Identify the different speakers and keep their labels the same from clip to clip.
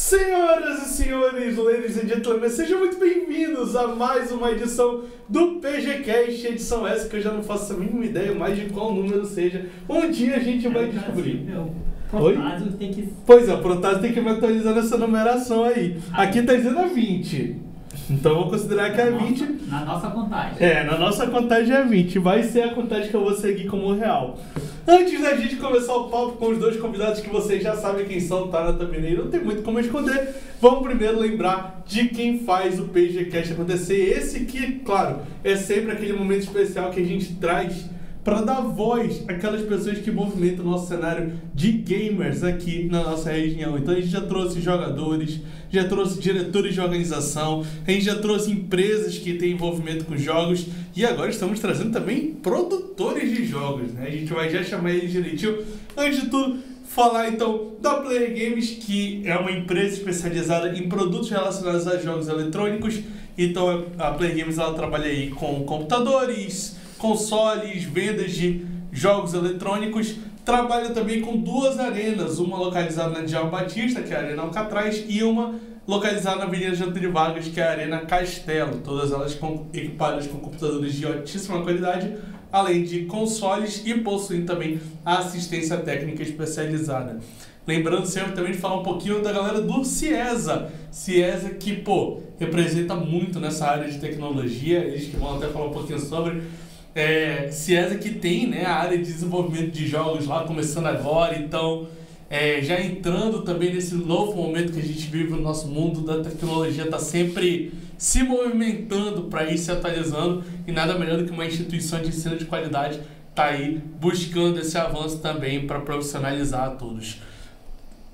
Speaker 1: Senhoras e senhores, ladies and gentlemen, sejam muito bem-vindos a mais uma edição do PGCast, edição essa que eu já não faço a mínima ideia mais de qual número seja. Um dia a gente vai descobrir. Oi?
Speaker 2: Tem que...
Speaker 1: Pois é, o Protásio tem que me atualizar essa numeração aí. Aqui tá dizendo a 20. Então eu vou considerar que é 20.
Speaker 2: Na nossa contagem.
Speaker 1: É, na nossa contagem é 20. Vai ser a contagem que eu vou seguir como real. Antes da gente começar o papo com os dois convidados que vocês já sabem quem são, tá na thumbnail, não tem muito como esconder. Vamos primeiro lembrar de quem faz o PGCast acontecer. Esse que, claro, é sempre aquele momento especial que a gente traz para dar voz àquelas pessoas que movimentam o nosso cenário de gamers aqui na nossa região. Então a gente já trouxe jogadores, já trouxe diretores de organização, a gente já trouxe empresas que têm envolvimento com jogos e agora estamos trazendo também produtores de jogos, né? A gente vai já chamar eles direitinho. Antes de tudo, falar então da Player Games, que é uma empresa especializada em produtos relacionados a jogos eletrônicos. Então a Player Games ela trabalha aí com computadores, consoles, vendas de jogos eletrônicos. Trabalha também com duas arenas, uma localizada na Djalma Batista, que é a Arena Alcatraz, e uma localizada na Avenida Getúlio Vargas, que é a Arena Castelo. Todas elas equipadas com computadores de altíssima qualidade, além de consoles, e possuem também a assistência técnica especializada. Lembrando sempre também de falar um pouquinho da galera do Ciesa. Ciesa que, representa muito nessa área de tecnologia, eles que vão até falar um pouquinho sobre. Ciesa que tem, né, a área de desenvolvimento de jogos lá começando agora, então já entrando também nesse novo momento que a gente vive no nosso mundo da tecnologia, está sempre se movimentando para ir se atualizando, e nada melhor do que uma instituição de ensino de qualidade tá aí buscando esse avanço também para profissionalizar a todos.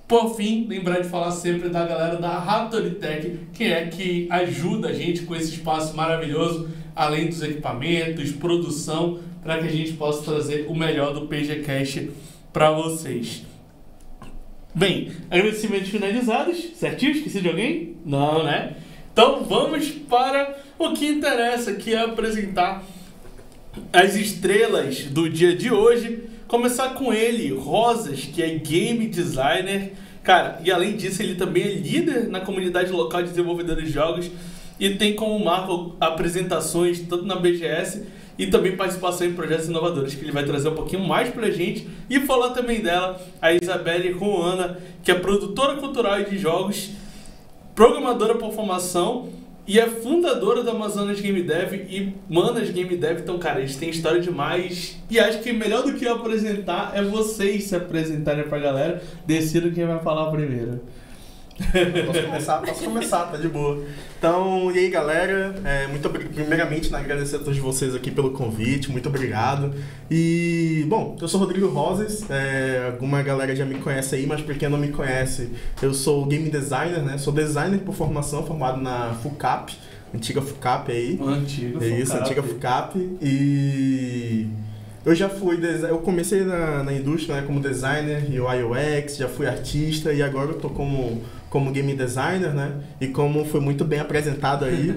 Speaker 1: Por fim, lembrar de falar sempre da galera da Ratoritech, que ajuda a gente com esse espaço maravilhoso, além dos equipamentos, produção, para que a gente possa trazer o melhor do PGCast para vocês. Bem, agradecimentos finalizados, certinho? Esqueci de alguém? Não, né? Então vamos para o que interessa, que é apresentar as estrelas do dia de hoje. Começar com ele, Rosas, que é game designer. Cara, e além disso, ele também é líder na comunidade local de desenvolvedores de jogos e tem como marco apresentações tanto na BGS e também participação em projetos inovadores, que ele vai trazer um pouquinho mais pra gente. E falar também dela, a Isabelle Ruana, que é produtora cultural de jogos, programadora por formação e é fundadora da Amazonas Game Dev e Manas Game Dev. Então, cara, eles têm história demais. E acho que melhor do que eu apresentar é vocês se apresentarem pra galera. Decidam quem vai falar primeiro.
Speaker 3: Posso começar, tá de boa. Então, e aí galera, primeiramente agradecer a todos vocês aqui pelo convite, muito obrigado. E, bom, eu sou Rodrigo Rosas, alguma galera já me conhece aí, mas pra quem não me conhece, eu sou game designer, né? Sou designer por formação, formado na FUCAP, antiga FUCAP aí. Antiga FUCAP. E eu já fui, eu comecei na indústria, né, como designer, UI UX, já fui artista e agora eu tô como game designer, né? E como foi muito bem apresentado aí,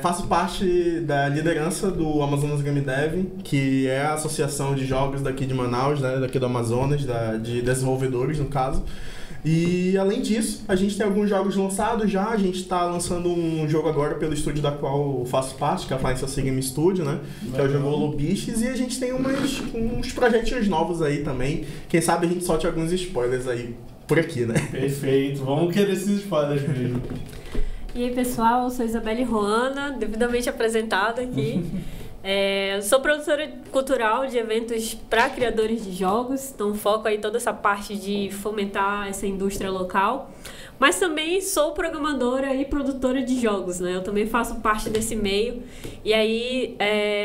Speaker 3: faço parte da liderança do Amazonas Game Dev, que é a associação de jogos daqui de Manaus, né? Daqui do Amazonas, de desenvolvedores no caso. E além disso, a gente tem alguns jogos lançados já, a gente está lançando um jogo agora pelo estúdio da qual eu faço parte, que é a Flying Sausage Game Studio, né? Que é o jogo Holobiches, e a gente tem uns projetinhos novos aí também. Quem sabe a gente solte alguns spoilers aí por aqui, né?
Speaker 1: Perfeito, vamos querer esses spoilers mesmo.
Speaker 4: E aí pessoal, eu sou Isabelle Ruana, devidamente apresentada aqui. Sou produtora cultural de eventos para criadores de jogos, então foco aí toda essa parte de fomentar essa indústria local, mas também sou programadora e produtora de jogos, né? Eu também faço parte desse meio, e aí,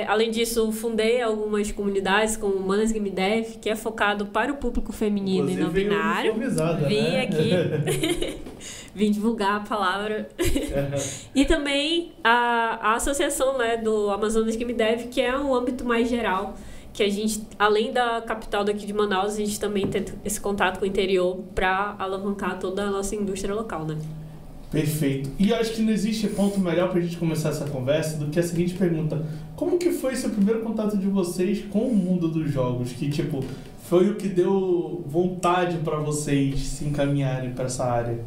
Speaker 4: além disso, fundei algumas comunidades como o Manas Game Dev, que é focado para o público feminino. Inclusive, e não binário. Vim aqui vim divulgar a palavra. E também a associação, né, do Amazonas Game Dev, que é um âmbito mais geral, que a gente, além da capital daqui de Manaus, a gente também tem esse contato com o interior para alavancar toda a nossa indústria local, né?
Speaker 1: Perfeito. E acho que não existe ponto melhor pra gente começar essa conversa do que a seguinte pergunta: como que foi esse primeiro contato de vocês com o mundo dos jogos? Que, foi o que deu vontade pra vocês se encaminharem pra essa área?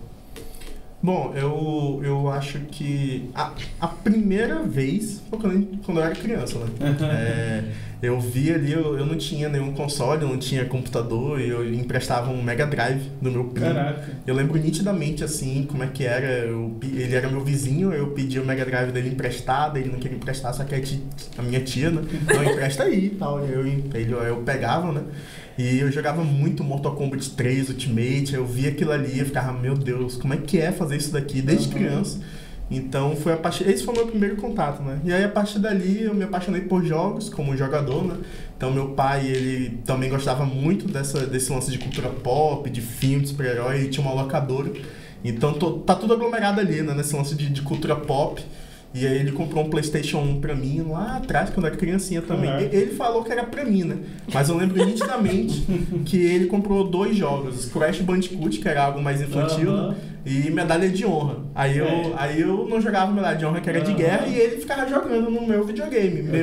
Speaker 3: Bom, eu acho que a primeira vez foi quando eu era criança, né? Eu vi ali, eu não tinha nenhum console, eu não tinha computador, e eu emprestava um Mega Drive do meu primo.
Speaker 1: Caraca.
Speaker 3: Eu lembro nitidamente, assim, como é que era. Ele era meu vizinho, eu pedi o Mega Drive dele emprestado, ele não queria emprestar, só que a minha tia, né? Não, empresta aí e tal. Eu pegava, né? E eu jogava muito Mortal Kombat 3 Ultimate, eu via aquilo ali e ficava, meu Deus, como é que é fazer isso daqui desde criança? Então esse foi o meu primeiro contato, né? E aí a partir dali eu me apaixonei por jogos como jogador, né? Então meu pai, ele também gostava muito desse lance de cultura pop, de filme de super-herói, ele tinha uma locadora. Então tá tudo aglomerado ali, né? Nesse lance de cultura pop. E aí ele comprou um PlayStation 1 pra mim lá atrás, quando eu era criancinha também. Ele falou que era pra mim, né? Mas eu lembro nitidamente que ele comprou 2 jogos. Crash Bandicoot, que era algo mais infantil, né? E Medalha de Honra. Aí eu não jogava Medalha de Honra, que era de guerra, e ele ficava jogando no meu videogame, né?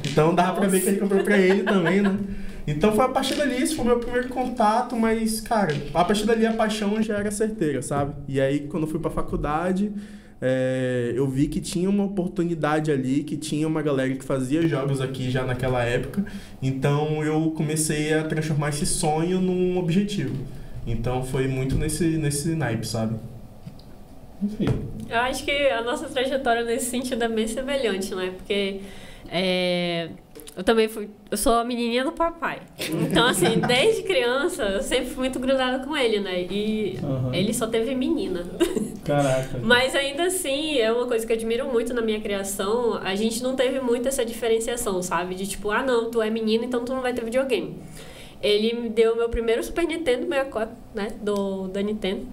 Speaker 3: Então dava pra ver que ele comprou pra ele também, né? Então foi a partir dali, esse foi o meu primeiro contato, mas, cara, a partir dali a paixão já era certeira, sabe? E aí, quando eu fui pra faculdade, eu vi que tinha uma oportunidade ali, que tinha uma galera que fazia jogos aqui já naquela época, então eu comecei a transformar esse sonho num objetivo. Então foi muito nesse naipe, sabe?
Speaker 1: Enfim.
Speaker 4: Eu acho que a nossa trajetória nesse sentido é bem semelhante, né? Porque eu também eu sou a menininha do papai. Então, assim, desde criança, eu sempre fui muito grudada com ele, né? E ele só teve menina.
Speaker 1: Caraca.
Speaker 4: Mas ainda assim, é uma coisa que eu admiro muito na minha criação. A gente não teve muito essa diferenciação, sabe? De tipo, não, tu é menina, então tu não vai ter videogame. Ele me deu o meu primeiro Super Nintendo 64, né? Da Nintendo.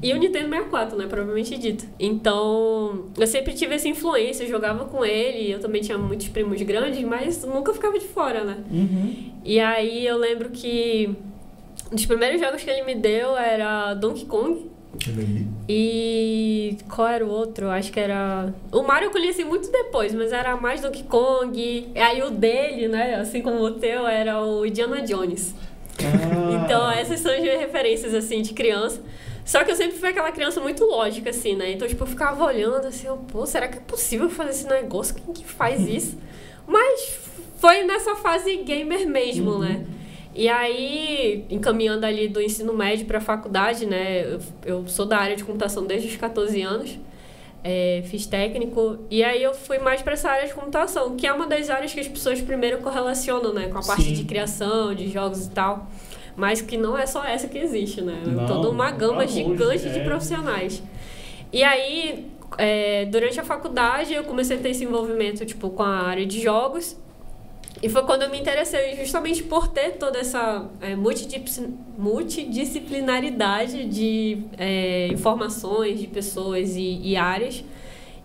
Speaker 4: E o Nintendo 64, né? Provavelmente dito. Então, eu sempre tive essa influência, eu jogava com ele. Eu também tinha muitos primos grandes, mas nunca ficava de fora, né? E aí eu lembro que um dos primeiros jogos que ele me deu era Donkey Kong. E qual era o outro? Acho que era... O Mario eu conheci muito depois, mas era mais Donkey Kong. E aí o dele, né? Assim como o teu, era o Indiana Jones. Então essas são as minhas referências, assim, de criança. Só que eu sempre fui aquela criança muito lógica, assim, né? Então, tipo, eu ficava olhando assim, pô, será que é possível fazer esse negócio? Quem que faz isso? Mas foi nessa fase gamer mesmo, né? E aí, encaminhando ali do ensino médio para a faculdade, né? Eu sou da área de computação desde os 14 anos. Fiz técnico. E aí eu fui mais para essa área de computação, que é uma das áreas que as pessoas primeiro correlacionam, né? Com a parte de criação, de jogos e tal. Mas que não é só essa que existe, né? Toda uma gama gigante de profissionais. E aí, durante a faculdade, eu comecei a ter esse envolvimento, tipo, com a área de jogos. E foi quando eu me interessei justamente por ter toda essa multidisciplinaridade de informações, de pessoas e áreas.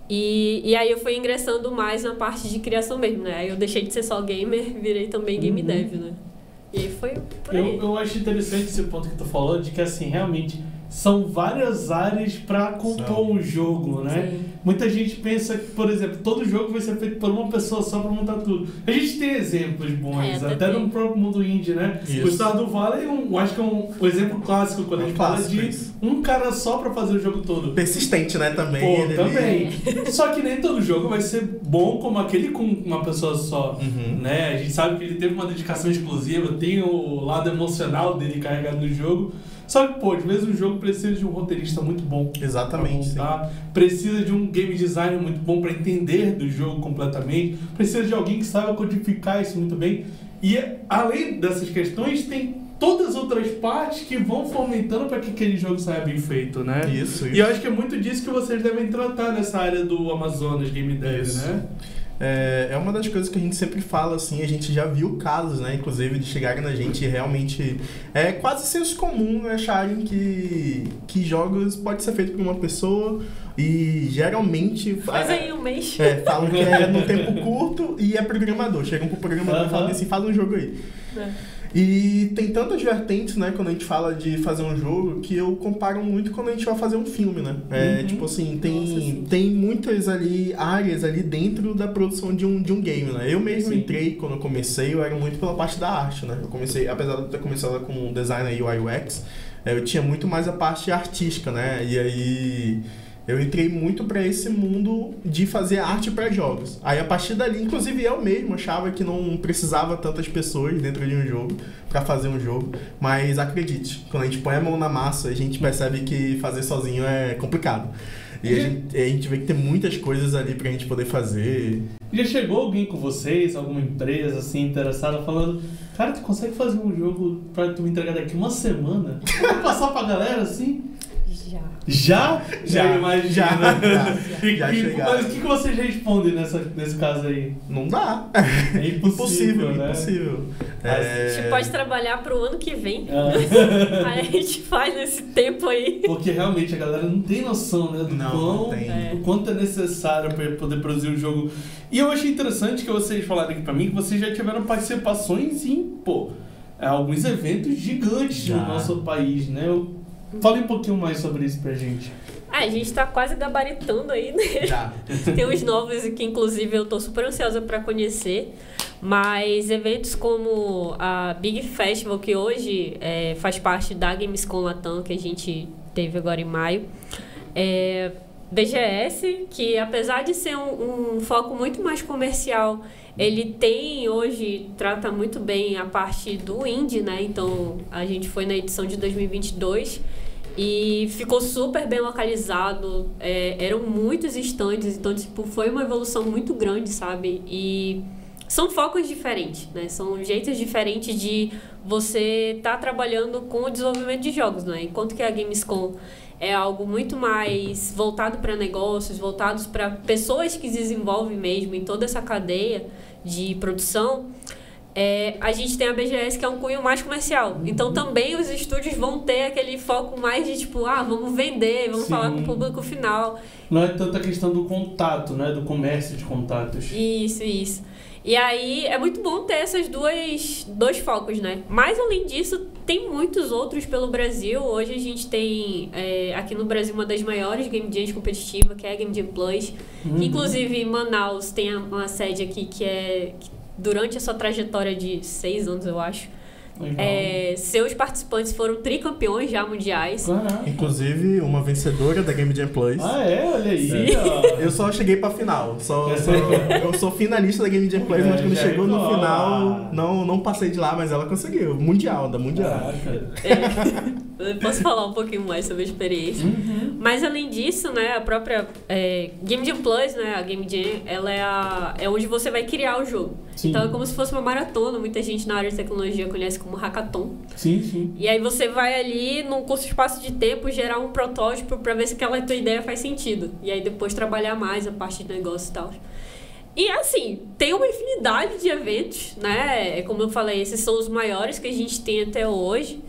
Speaker 4: E aí eu fui ingressando mais na parte de criação mesmo, né? Aí eu deixei de ser só gamer, virei também game dev, né? E aí foi por aí.
Speaker 1: Eu acho interessante esse ponto que tu falou, de que assim, realmente são várias áreas para compor um jogo, né?
Speaker 4: Sim.
Speaker 1: Muita gente pensa que, por exemplo, todo jogo vai ser feito por uma pessoa só para montar tudo. A gente tem exemplos bons, até no próprio mundo indie, né?
Speaker 3: Isso.
Speaker 1: O Stardew Valley eu acho que é um exemplo clássico quando a gente fala de um cara só para fazer o jogo todo.
Speaker 3: Persistente, né? Também.
Speaker 1: Também. Só que nem todo jogo vai ser bom como aquele com uma pessoa só, né? A gente sabe que ele teve uma dedicação exclusiva, tem o lado emocional dele carregado no jogo. Só que, pô, às vezes um jogo precisa de um roteirista muito bom.
Speaker 3: Exatamente.
Speaker 1: Pra montar, precisa de um game designer muito bom para entender do jogo completamente. Precisa de alguém que saiba codificar isso muito bem. E além dessas questões, tem todas as outras partes que vão fomentando para que aquele jogo saia bem feito, né?
Speaker 3: Isso.
Speaker 1: E eu acho que é muito disso que vocês devem tratar nessa área do Amazonas Game Dev, né?
Speaker 3: É uma das coisas que a gente sempre fala, assim, a gente já viu casos, né, inclusive, de chegarem na gente e realmente é quase senso comum acharem que jogos pode ser feito por uma pessoa e geralmente...
Speaker 4: Faz aí um mês.
Speaker 3: Falam que é num tempo curto e é programador. Chegam pro programador e falam assim, faz um jogo aí. E tem tantas vertentes, né, quando a gente fala de fazer um jogo, que eu comparo muito quando a gente vai fazer um filme, né? Tipo assim, tem muitas áreas ali dentro da produção de um game, né? Eu mesmo entrei, quando eu comecei, eu era muito pela parte da arte, né? Eu comecei, apesar de ter começado com design UI UX, eu tinha muito mais a parte artística, né? E aí eu entrei muito para esse mundo de fazer arte para jogos. Aí a partir dali, inclusive eu mesmo achava que não precisava tantas pessoas dentro de um jogo para fazer um jogo, mas acredite, quando a gente põe a mão na massa, a gente percebe que fazer sozinho é complicado. E a gente vê que tem muitas coisas ali pra gente poder fazer.
Speaker 1: Já chegou alguém com vocês, alguma empresa assim interessada, falando: cara, tu consegue fazer um jogo pra tu me entregar daqui uma semana? Vou passar pra galera assim? Já? Já imagina.
Speaker 3: Já chegaram.
Speaker 1: Mas o que vocês respondem nesse caso aí?
Speaker 3: Não dá.
Speaker 1: É impossível, né?
Speaker 3: Impossível.
Speaker 4: A gente pode trabalhar pro ano que vem. Aí a gente faz nesse tempo aí.
Speaker 1: Porque realmente a galera não tem noção, né? Do quanto é necessário para poder produzir um jogo. E eu achei interessante que vocês falaram aqui pra mim que vocês já tiveram participações em, alguns eventos gigantes no nosso país, né? Fale um pouquinho mais sobre isso pra gente.
Speaker 4: A gente tá quase gabaritando aí, né?
Speaker 3: Já.
Speaker 4: Tem uns novos que, inclusive, eu tô super ansiosa pra conhecer. Mas eventos como a Big Festival, que hoje faz parte da Gamescom Latam, que a gente teve agora em maio. BGS, que apesar de ser um foco muito mais comercial, ele hoje trata muito bem a parte do indie, né? Então, a gente foi na edição de 2022 e ficou super bem localizado. Eram muitos estandes, então, foi uma evolução muito grande, sabe? E são focos diferentes, né? São jeitos diferentes de você estar trabalhando com o desenvolvimento de jogos, né? Enquanto que a Gamescom é algo muito mais voltado para negócios, voltados para pessoas que desenvolvem mesmo em toda essa cadeia de produção, a gente tem a BGS, que é um cunho mais comercial. Então também os estúdios vão ter aquele foco mais de vamos vender, vamos falar com o público final.
Speaker 1: Não é tanta questão do contato, né? Do comércio de contatos.
Speaker 4: Isso. E aí é muito bom ter esses dois focos, né? Mas além disso, tem muitos outros pelo Brasil. Hoje a gente tem aqui no Brasil uma das maiores Game Jams competitivas, que é a Game Jam Plus. Que, inclusive em Manaus tem uma sede aqui que durante a sua trajetória de 6 anos, eu acho. Seus participantes foram tricampeões já mundiais.
Speaker 3: Inclusive uma vencedora da Game Jam Plus.
Speaker 1: Olha aí.
Speaker 3: Eu só cheguei pra final. Eu sou finalista da Game Jam Plus, mas quando chegou no final, não passei de lá, mas ela conseguiu. Mundial.
Speaker 4: Eu posso falar um pouquinho mais sobre a experiência. Mas além disso, né, a própria Game Jam Plus, né, a Game Jam, ela é onde você vai criar o jogo. Sim. Então é como se fosse uma maratona. Muita gente na área de tecnologia conhece como hackathon.
Speaker 1: Sim.
Speaker 4: E aí você vai ali, num curto espaço de tempo, gerar um protótipo pra ver se aquela tua ideia faz sentido. E aí depois trabalhar mais a parte de negócio e tal. E assim, tem uma infinidade de eventos, né? Como eu falei, esses são os maiores que a gente tem até hoje.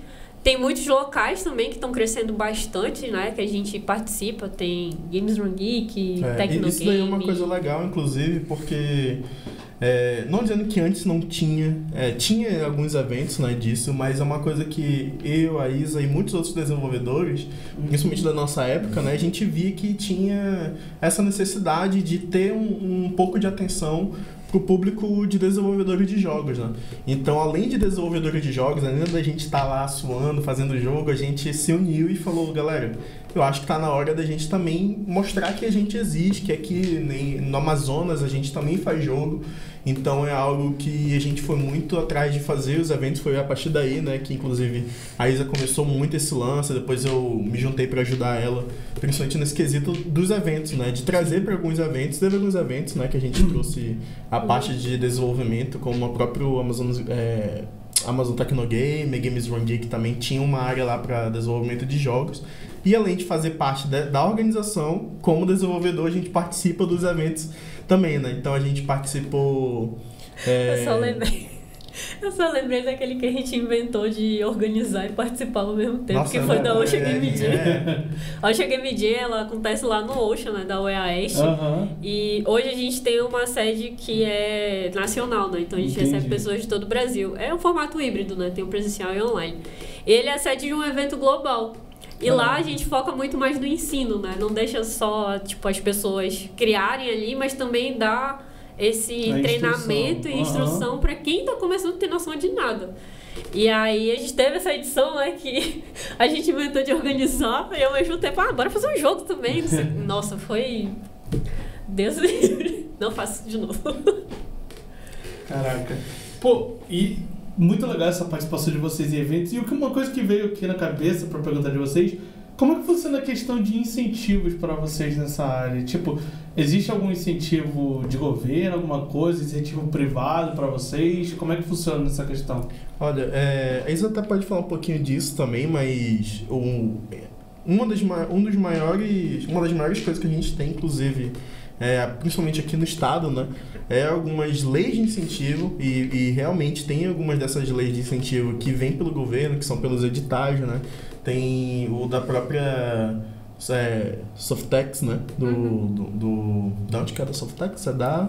Speaker 4: Tem muitos locais também que estão crescendo bastante, né? Que a gente participa. Tem Games Run Geek, Tecnogame.
Speaker 3: Isso daí é uma coisa legal, inclusive, porque... não dizendo que antes não tinha, tinha alguns eventos, né, disso, mas é uma coisa que eu, a Isa e muitos outros desenvolvedores, principalmente da nossa época, né, a gente via que tinha essa necessidade de ter um pouco de atenção pro público de desenvolvedores de jogos, né? Então, além de desenvolvedores de jogos, além da gente estar lá suando, fazendo jogo, a gente se uniu e falou, galera, eu acho que tá na hora da gente também mostrar que a gente existe, que aqui no Amazonas a gente também faz jogo. Então é algo que a gente foi muito atrás de fazer, os eventos foi a partir daí, né, que inclusive a Isa começou muito esse lance, depois eu me juntei para ajudar ela, principalmente nesse quesito dos eventos, né, de trazer para alguns eventos, teve alguns eventos, né, que a gente trouxe a parte de desenvolvimento, como o próprio Amazon Tecnogame, Games Run Geek também tinha uma área lá para desenvolvimento de jogos. E além de fazer parte da organização, como desenvolvedor, a gente participa dos eventos também, né? Então a gente participou...
Speaker 4: Eu só lembrei daquele que a gente inventou de organizar e participar ao mesmo tempo.
Speaker 3: Nossa,
Speaker 4: que foi da Ocean Game Jam. A Ocean Game Jam, ela acontece lá no Ocean, né, da OEAEST. E hoje a gente tem uma sede que é nacional, né? Então a gente recebe pessoas de todo o Brasil. É um formato híbrido, né? Tem o presencial e online. Ele é a sede de um evento global. E lá a gente foca muito mais no ensino, né? Não deixa só, as pessoas criarem ali, mas também dá esse treinamento e instrução para quem está começando a ter noção de nada. E aí a gente teve essa edição, né, que a gente inventou de organizar e ao mesmo tempo, bora fazer um jogo também. Nossa, foi... Deus livre. Não faço isso de novo.
Speaker 1: Caraca. Pô, e muito legal essa participação de vocês em eventos. E uma coisa que veio aqui na cabeça pra perguntar de vocês, como é que funciona a questão de incentivos para vocês nessa área? Tipo, existe algum incentivo de governo, alguma coisa, incentivo privado para vocês? Como é que funciona essa questão?
Speaker 3: Olha, a Isa até pode falar um pouquinho disso também, mas uma das maiores coisas que a gente tem, inclusive, principalmente aqui no estado, né, é algumas leis de incentivo e realmente tem algumas dessas leis de incentivo que vêm pelo governo, que são pelos editais, né? Tem o da própria Softex, né? Da onde que é da Softex? É da...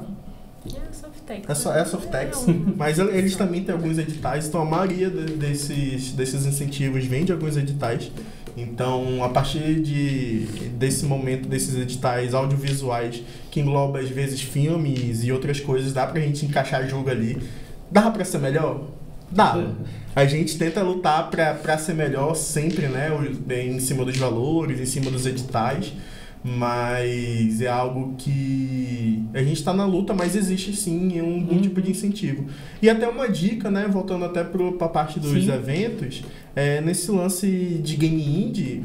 Speaker 4: Softex.
Speaker 3: É a Softex. Mas eles também têm alguns editais, então a maioria desses incentivos vem de alguns editais. Então, a partir desse momento, desses editais audiovisuais, que engloba às vezes filmes e outras coisas, dá pra gente encaixar jogo ali. Dá pra ser melhor? Dá. A gente tenta lutar pra ser melhor sempre, né? Em cima dos valores, em cima dos editais. Mas é algo que a gente está na luta, mas existe sim um tipo de incentivo. E até uma dica, né, voltando até para a parte dos eventos, nesse lance de game indie,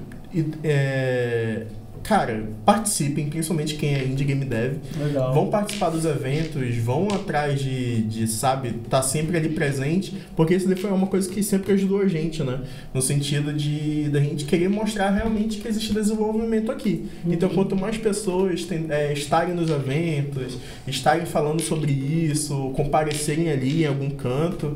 Speaker 3: cara, participem, principalmente quem é indie game dev.
Speaker 1: Legal.
Speaker 3: Vão participar dos eventos, vão atrás de sabe, tá sempre ali presente, porque isso foi uma coisa que sempre ajudou a gente, né? No sentido da gente querer mostrar realmente que existe desenvolvimento aqui. Então, quanto mais pessoas estarem nos eventos, estarem falando sobre isso, comparecerem ali em algum canto,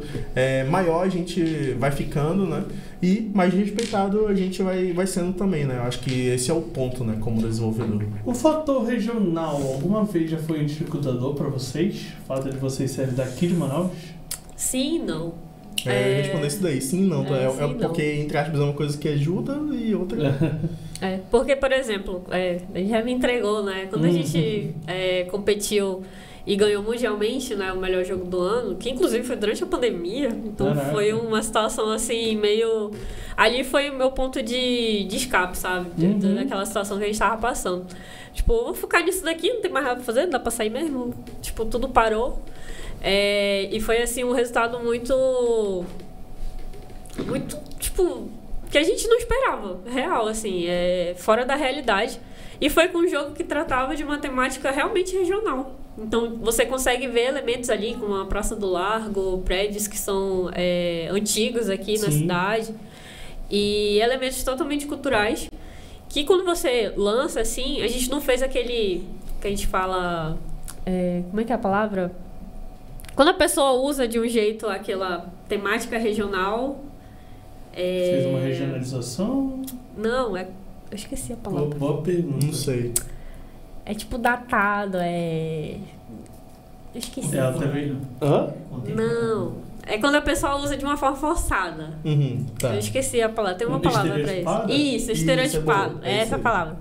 Speaker 3: maior a gente vai ficando, né? E mais respeitado a gente vai sendo também, né? Eu acho que esse é o ponto, né? Como desenvolvedor.
Speaker 1: O fator regional, alguma vez já foi um dificultador para vocês? O fato de vocês serem daqui de Manaus?
Speaker 4: Sim e não.
Speaker 3: Responder isso daí, sim e não. Porque, entre aspas, é uma coisa que ajuda e outra...
Speaker 4: Porque, por exemplo, ele já me entregou, né? Quando a gente competiu e ganhou mundialmente, né, o melhor jogo do ano, que inclusive foi durante a pandemia, então foi uma situação assim, meio... Ali foi o meu ponto de escape, sabe? Daquela situação que a gente tava passando. Tipo, vou focar nisso daqui, não tem mais nada pra fazer, não dá pra sair mesmo. Tipo, tudo parou. E foi assim, um resultado muito, tipo, que a gente não esperava, real, assim, fora da realidade. E foi com um jogo que tratava de uma temática realmente regional. Então, você consegue ver elementos ali, como a Praça do Largo, prédios que são antigos aqui na cidade. E elementos totalmente culturais, que quando você lança, assim, a gente não fez aquele que a gente fala... como é que é a palavra? Quando a pessoa usa de um jeito aquela temática regional...
Speaker 1: Fez uma regionalização?
Speaker 4: Não, eu esqueci a palavra.
Speaker 1: Boa pergunta.
Speaker 3: Não sei.
Speaker 4: É tipo datado, Eu esqueci.
Speaker 1: TV.
Speaker 4: Não. É quando a pessoa usa de uma forma forçada.
Speaker 3: Tá.
Speaker 4: Eu esqueci a palavra. Tem uma palavra pra isso. Isso, estereotipado. É essa palavra.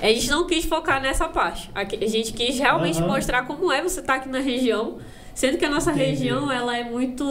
Speaker 4: A gente não quis focar nessa parte. A gente quis realmente mostrar como você tá aqui na região. Sendo que a nossa região, ela é muito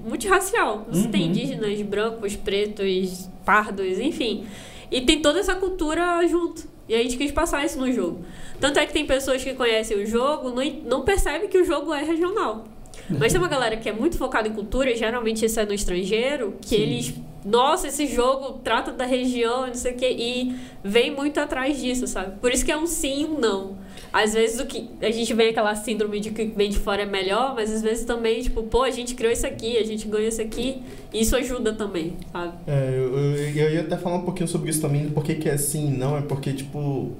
Speaker 4: multirracial. Você tem indígenas, brancos, pretos, pardos, enfim. E tem toda essa cultura junto. E a gente quis passar isso no jogo. Tanto é que tem pessoas que conhecem o jogo, não percebem que o jogo é regional. Mas tem uma galera que é muito focada em cultura, e geralmente isso é no estrangeiro, que eles... Nossa, esse jogo trata da região, não sei o quê, e vem muito atrás disso, sabe? Por isso que é um sim e um não. Às vezes a gente vem aquela síndrome de que vem de fora é melhor, mas às vezes também, tipo, a gente criou isso aqui, a gente ganhou isso aqui, e isso ajuda também, sabe?
Speaker 3: Eu ia até falar um pouquinho sobre isso também, porque que é sim e não, é porque, tipo,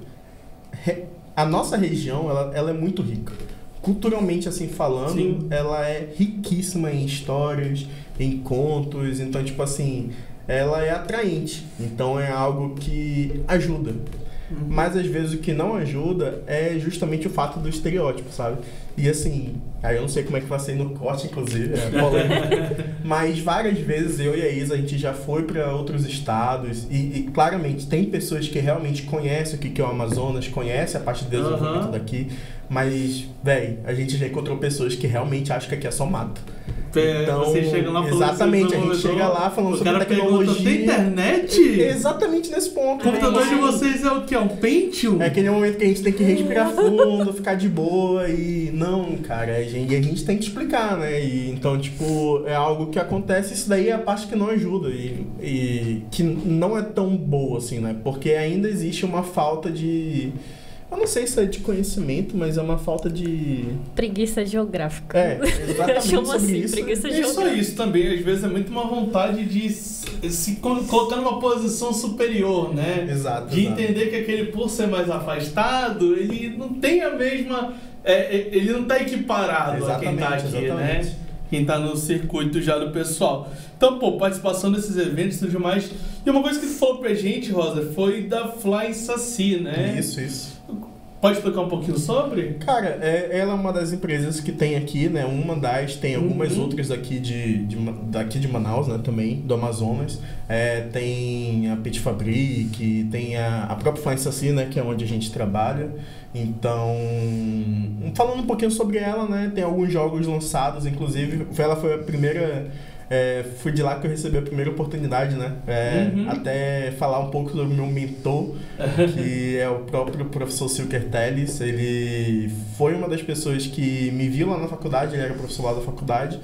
Speaker 3: a nossa região, ela é muito rica. Culturalmente, assim, falando, ela é riquíssima em histórias, em contos, então, tipo assim, ela é atraente, então é algo que ajuda. Mas às vezes o que não ajuda é justamente o fato do estereótipo, sabe? E assim, aí eu não sei como é que vai ser no corte, inclusive, polêmico, mas várias vezes eu e a Isa, a gente já foi para outros estados e claramente tem pessoas que realmente conhecem o que é o Amazonas, conhecem a parte de desenvolvimento daqui, mas, véi, a gente já encontrou pessoas que realmente acham que aqui é só mato. Então,
Speaker 1: você chega lá falando
Speaker 3: exatamente, a gente chega lá falando sobre tecnologia.
Speaker 1: Tem internet?
Speaker 3: Exatamente nesse ponto.
Speaker 1: O computador de vocês é o quê? É um Pentium?
Speaker 3: É aquele momento que a gente tem que respirar fundo, ficar de boa e... Não, cara, a gente tem que explicar, né? E, então, tipo, é algo que acontece, isso daí é a parte que não ajuda e que não é tão boa, assim, né? Porque ainda existe uma falta de... Eu não sei se é de conhecimento, mas é uma falta de...
Speaker 4: Preguiça geográfica.
Speaker 3: É, exatamente
Speaker 4: chamo
Speaker 3: sobre
Speaker 4: assim,
Speaker 3: isso.
Speaker 4: preguiça
Speaker 1: É só
Speaker 4: geográfica.
Speaker 1: isso também, às vezes é muito uma vontade de se colocar numa posição superior, né?
Speaker 3: Exato.
Speaker 1: De entender que aquele, por ser mais afastado, ele não tem a mesma... ele não está equiparado a quem está aqui, né? Quem tá no circuito já do pessoal. Então, pô, participação desses eventos e tudo mais. E uma coisa que tu falou pra gente, Rosa, foi da Flying Saci, né?
Speaker 3: Isso.
Speaker 1: Pode explicar um pouquinho sobre?
Speaker 3: Cara, ela é uma das empresas que tem aqui, né? Uma das, tem algumas outras aqui daqui de Manaus, né? Também, do Amazonas. Tem a Pet Fabric, tem a própria Flying Saci, né? Que é onde a gente trabalha. Então, falando um pouquinho sobre ela, né? Tem alguns jogos lançados, inclusive, ela foi a primeira... foi de lá que eu recebi a primeira oportunidade, né? Até falar um pouco sobre o meu mentor, que é o próprio professor Silker Teles. Ele foi uma das pessoas que me viu lá na faculdade, ele era professor lá da faculdade.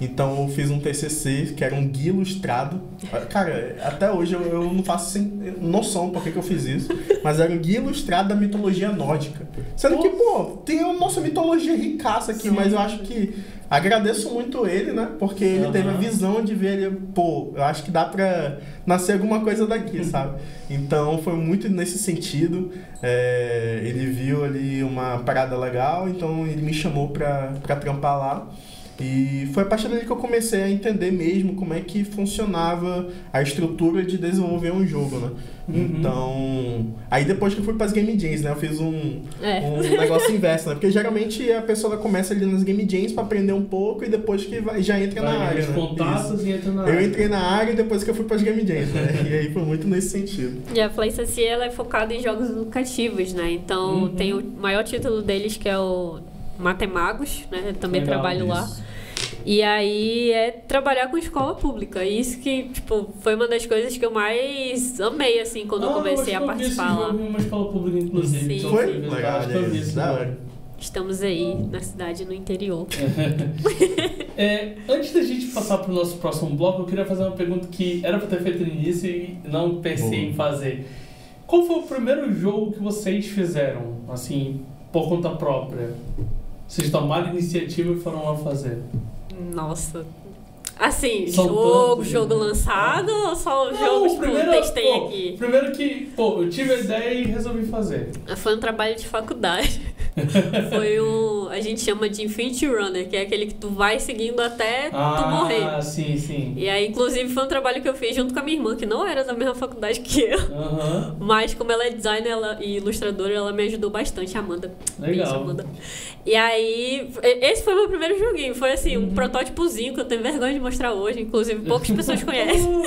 Speaker 3: Então eu fiz um TCC, que era um guia ilustrado. Cara, até hoje eu não faço noção por que eu fiz isso, mas era um guia ilustrado da mitologia nórdica. Sendo que, pô, tem a nossa mitologia ricaça aqui, mas eu acho que agradeço muito ele, né? Porque ele teve a visão de ver ele, pô, eu acho que dá pra nascer alguma coisa daqui, sabe? Então foi muito nesse sentido. Ele viu ali uma parada legal, então ele me chamou pra trampar lá. E foi a partir dali que eu comecei a entender mesmo como é que funcionava a estrutura de desenvolver um jogo, né? Então, aí depois que eu fui para as Game Jams, né? Eu fiz um negócio inverso, né? Porque geralmente a pessoa começa ali nas Game Jams para aprender um pouco e depois que já entra na área, né?
Speaker 1: Contatos e entra na área.
Speaker 3: Eu entrei na área depois que eu fui para as Game Jams, né? E aí foi muito nesse sentido.
Speaker 4: E a Flying Saci, ela é focada em jogos educativos, né? Então, tem o maior título deles, que é o Matemagos, né? Eu também trabalho lá. E aí trabalhar com escola pública. Isso que, tipo, foi uma das coisas que eu mais amei, assim, quando eu comecei a participar lá.
Speaker 1: Uma escola pública, inclusive.
Speaker 4: Sim.
Speaker 3: Foi? Legal,
Speaker 4: Estamos aí na cidade, no interior.
Speaker 1: Antes da gente passar para o nosso próximo bloco, eu queria fazer uma pergunta que era para ter feito no início e não pensei em fazer. Qual foi o primeiro jogo que vocês fizeram, assim, por conta própria? Vocês tomaram iniciativa e foram lá fazer?
Speaker 4: Nossa. Assim,
Speaker 1: São
Speaker 4: jogo lançado ou só o jogo que eu testei aqui?
Speaker 1: Primeiro que, eu tive a ideia e resolvi fazer.
Speaker 4: Foi um trabalho de faculdade. Foi a gente chama de Infinity Runner, que é aquele que tu vai seguindo até tu morrer.
Speaker 1: Ah, sim.
Speaker 4: E aí, inclusive, foi um trabalho que eu fiz junto com a minha irmã, que não era da mesma faculdade que eu. Mas como ela é designer e ilustradora, ela me ajudou bastante, a Amanda.
Speaker 1: Legal.
Speaker 4: Isso, Amanda. E aí, esse foi o meu primeiro joguinho. Foi assim, um protótipozinho que eu tenho vergonha de mostrar hoje. Inclusive, poucas pessoas conhecem.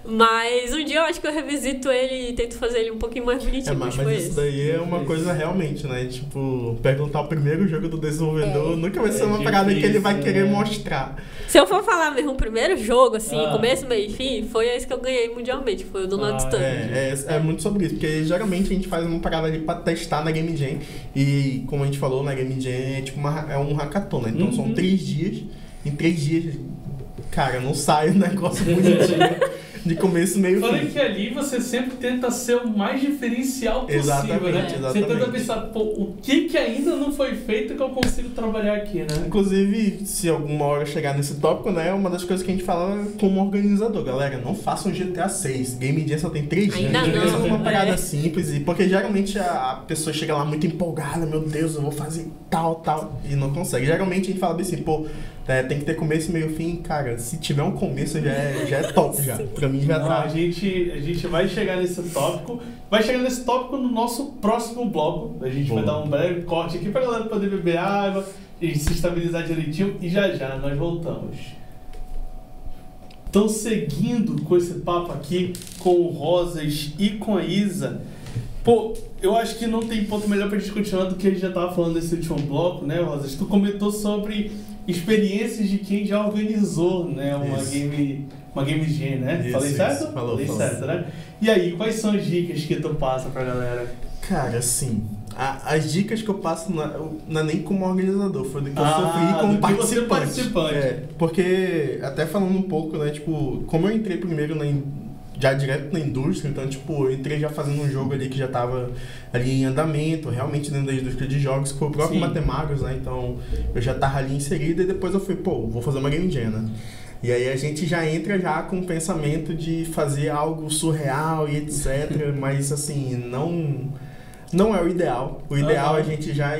Speaker 4: Mas um dia eu acho que eu revisito ele e tento fazer ele um pouquinho mais bonitinho.
Speaker 3: Mas isso daí é uma coisa realmente, né? Tipo, perguntar o primeiro jogo do desenvolvedor nunca vai ser uma parada que ele vai querer mostrar.
Speaker 4: Se eu for falar mesmo, o primeiro jogo, assim, começo, meio e fim, foi esse que eu ganhei mundialmente, foi o do Not Stand.
Speaker 3: É muito sobre isso, porque geralmente a gente faz uma parada ali pra testar na Game Jam. E como a gente falou, na Game Jam é tipo um hackathon, né? Então são 3 dias. Em 3 dias, cara, não sai um negócio bonitinho. De começo, meio fim.
Speaker 1: Falei que ali você sempre tenta ser o mais diferencial possível, né?
Speaker 3: Exatamente.
Speaker 1: Você tenta pensar, o que ainda não foi feito que eu consigo trabalhar aqui, né?
Speaker 3: Inclusive, se alguma hora chegar nesse tópico, né? Uma das coisas que a gente fala como organizador. Galera, não façam GTA 6. Game Jam só tem 3 dias.
Speaker 4: Ainda não.
Speaker 3: Pensa numa parada simples. Porque geralmente a pessoa chega lá muito empolgada. Meu Deus, eu vou fazer tal. E não consegue. Geralmente a gente fala assim, tem que ter começo, meio fim. Cara, se tiver um começo já é top já. Pra mim já tá.
Speaker 1: A gente vai chegar nesse tópico. Vai chegar nesse tópico no nosso próximo bloco. A gente vai dar um breve corte aqui pra galera poder beber água e se estabilizar direitinho. E já nós voltamos. Então, seguindo com esse papo aqui com o Rosas e com a Isa, eu acho que não tem ponto melhor pra gente continuar do que a gente já tava falando nesse último bloco, né, Rosas? Tu comentou sobre experiências de quem já organizou, né, uma Game Jam, né?
Speaker 3: Isso,
Speaker 1: Falei certo?
Speaker 3: Falei
Speaker 1: certo, né? E aí, quais são as dicas que tu passa pra galera?
Speaker 3: Cara, assim, as dicas que eu passo não é nem como organizador, foi do que eu sofri como participante. Porque, até falando um pouco, né, tipo, como eu entrei primeiro já direto na indústria, então, tipo, eu entrei já fazendo um jogo ali que já tava ali em andamento, realmente dentro da indústria de jogos, que foi o próprio Matemagos, né, então eu já tava ali inserido e depois eu fui, vou fazer uma Game Jam, né. E aí a gente já entra já com o pensamento de fazer algo surreal e etc, mas assim, não é o ideal. O ideal a gente já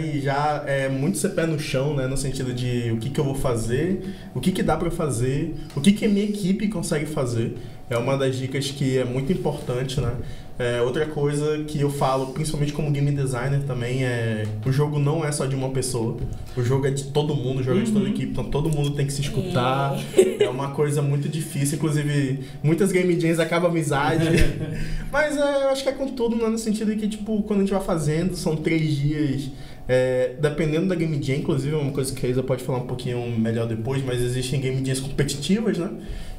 Speaker 3: é muito ser pé no chão, né? No sentido de o que eu vou fazer, o que dá pra fazer, o que a minha equipe consegue fazer. É uma das dicas que é muito importante, né? Outra coisa que eu falo, principalmente como game designer também, o jogo não é só de uma pessoa. O jogo é de todo mundo, o jogo é de toda a equipe, então todo mundo tem que se escutar. É uma coisa muito difícil, inclusive muitas game jams acabam amizade. Mas eu acho que é com tudo, né? No sentido de que, tipo, quando a gente vai fazendo, são 3 dias... dependendo da Game Jam, inclusive, é uma coisa que a Isa pode falar um pouquinho melhor depois, mas existem Game Jams competitivas, né?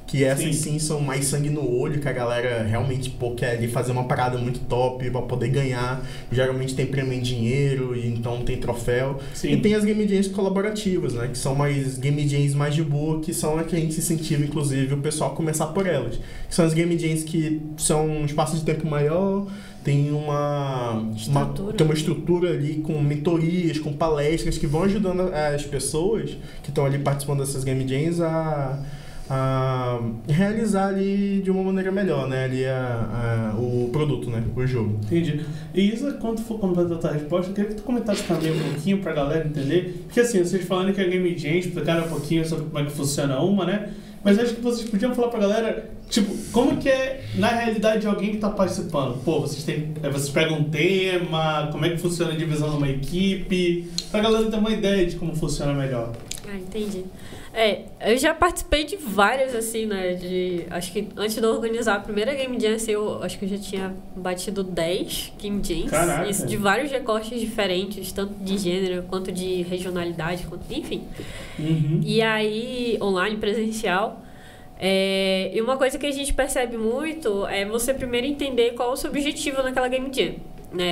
Speaker 3: Que essas sim são mais sangue no olho, que a galera realmente quer ali fazer uma parada muito top pra poder ganhar. Geralmente tem prêmio em dinheiro, e então tem troféu. Sim. E tem as Game Jams colaborativas, né? Que são mais Game Jams mais de boa, que são as que a gente incentiva, inclusive, o pessoal a começar por elas. Que são as Game Jams que são um espaço de tempo maior, tem uma estrutura ali com mentorias, com palestras que vão ajudando as pessoas que estão ali participando dessas Game Jams a realizar ali de uma maneira melhor, né, ali o produto, né, o jogo.
Speaker 1: Entendi. E Isa, quando for completar a tua resposta, eu queria que tu comentasse também um pouquinho pra galera entender, porque assim, vocês falando que a Game Jam explicaram um pouquinho sobre como é que funciona uma, né, mas acho que vocês podiam falar pra galera, tipo, como que é na realidade de alguém que tá participando? Vocês pegam um tema, como é que funciona a divisão de uma equipe, pra galera ter uma ideia de como funciona melhor.
Speaker 4: Entendi. Eu já participei de várias, assim, né, acho que antes de eu organizar a primeira Game Jam, assim, eu acho que eu já tinha batido 10 Game Jams.
Speaker 1: Caraca.
Speaker 4: Isso, de vários recortes diferentes, tanto de gênero, quanto de regionalidade, enfim. E aí, online, presencial. E uma coisa que a gente percebe muito é você primeiro entender qual é o seu objetivo naquela Game Jam.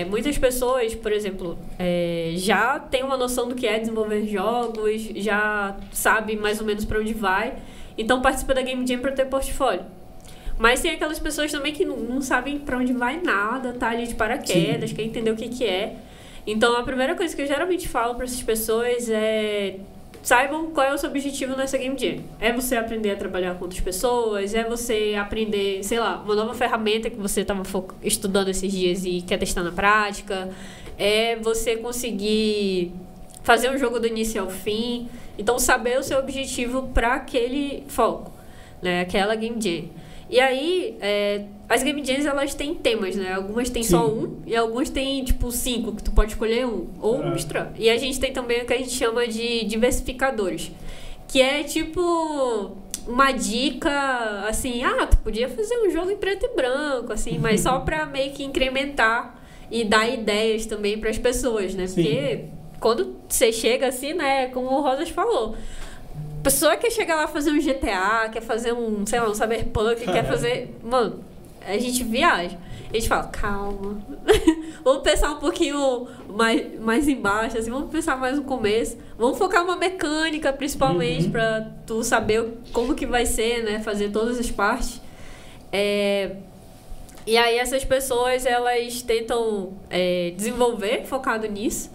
Speaker 4: Muitas pessoas, por exemplo, já tem uma noção do que é desenvolver jogos, já sabe mais ou menos para onde vai, então participa da Game Jam para ter portfólio. Mas tem aquelas pessoas também que não sabem para onde vai nada, tá ali de paraquedas, quer entender o que é. Então a primeira coisa que eu geralmente falo para essas pessoas é: saibam qual é o seu objetivo nessa Game Jam. É você aprender a trabalhar com outras pessoas, é você aprender, sei lá, uma nova ferramenta que você estava estudando esses dias e quer testar na prática, é você conseguir fazer um jogo do início ao fim. Então, saber o seu objetivo para aquele foco, né? Aquela Game Jam. E aí, as Game Jams, elas têm temas, né? Algumas têm só um e algumas têm, tipo, 5, que tu pode escolher um ou misturar. E a gente tem também o que a gente chama de diversificadores, que é, tipo, uma dica, assim, tu podia fazer um jogo em preto e branco, assim, mas só pra meio que incrementar e dar ideias também pras pessoas, né? Porque quando você chega assim, né, como o Rosas falou, a pessoa quer chegar lá fazer um GTA, quer fazer um Cyberpunk, quer fazer... Mano, a gente viaja. A gente fala, calma. Vamos pensar um pouquinho mais embaixo, assim, vamos pensar mais no começo. Vamos focar uma mecânica, principalmente, pra tu saber como que vai ser, né? Fazer todas as partes. E aí essas pessoas, elas tentam desenvolver focado nisso.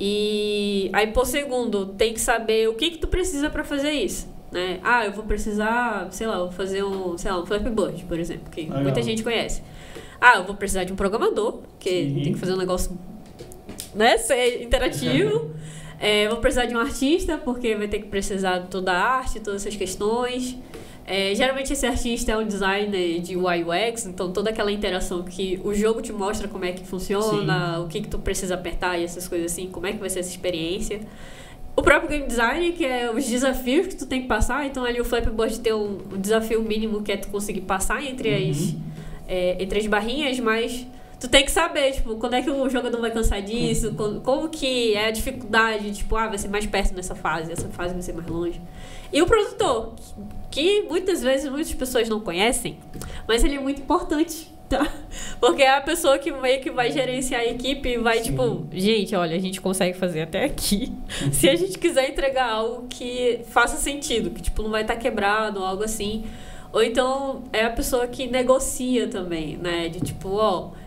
Speaker 4: E aí, por segundo, tem que saber o que tu precisa pra fazer isso, né? Eu vou precisar, vou fazer um Flappy Bird, por exemplo, que muita gente conhece. Eu vou precisar de um programador, que tem que fazer um negócio, né, ser interativo. Vou precisar de um artista, porque vai ter que precisar de toda a arte, todas essas questões. Geralmente esse artista é um designer de UI UX, então toda aquela interação que o jogo te mostra como é que funciona, o que tu precisa apertar e essas coisas assim, como é que vai ser essa experiência. O próprio game design, que é os desafios que tu tem que passar, então ali o Flappy Bird tem um desafio mínimo que é tu conseguir passar entre as barrinhas, mas tu tem que saber, tipo, quando é que o jogador vai cansar disso, como que é a dificuldade, tipo, vai ser mais perto nessa fase, essa fase vai ser mais longe. E o produtor, que muitas vezes muitas pessoas não conhecem, mas ele é muito importante, tá? Porque é a pessoa que meio que vai gerenciar a equipe e vai, tipo, gente, olha, a gente consegue fazer até aqui. Se a gente quiser entregar algo que faça sentido, que, tipo, não vai estar quebrado ou algo assim. Ou então é a pessoa que negocia também, né? De tipo,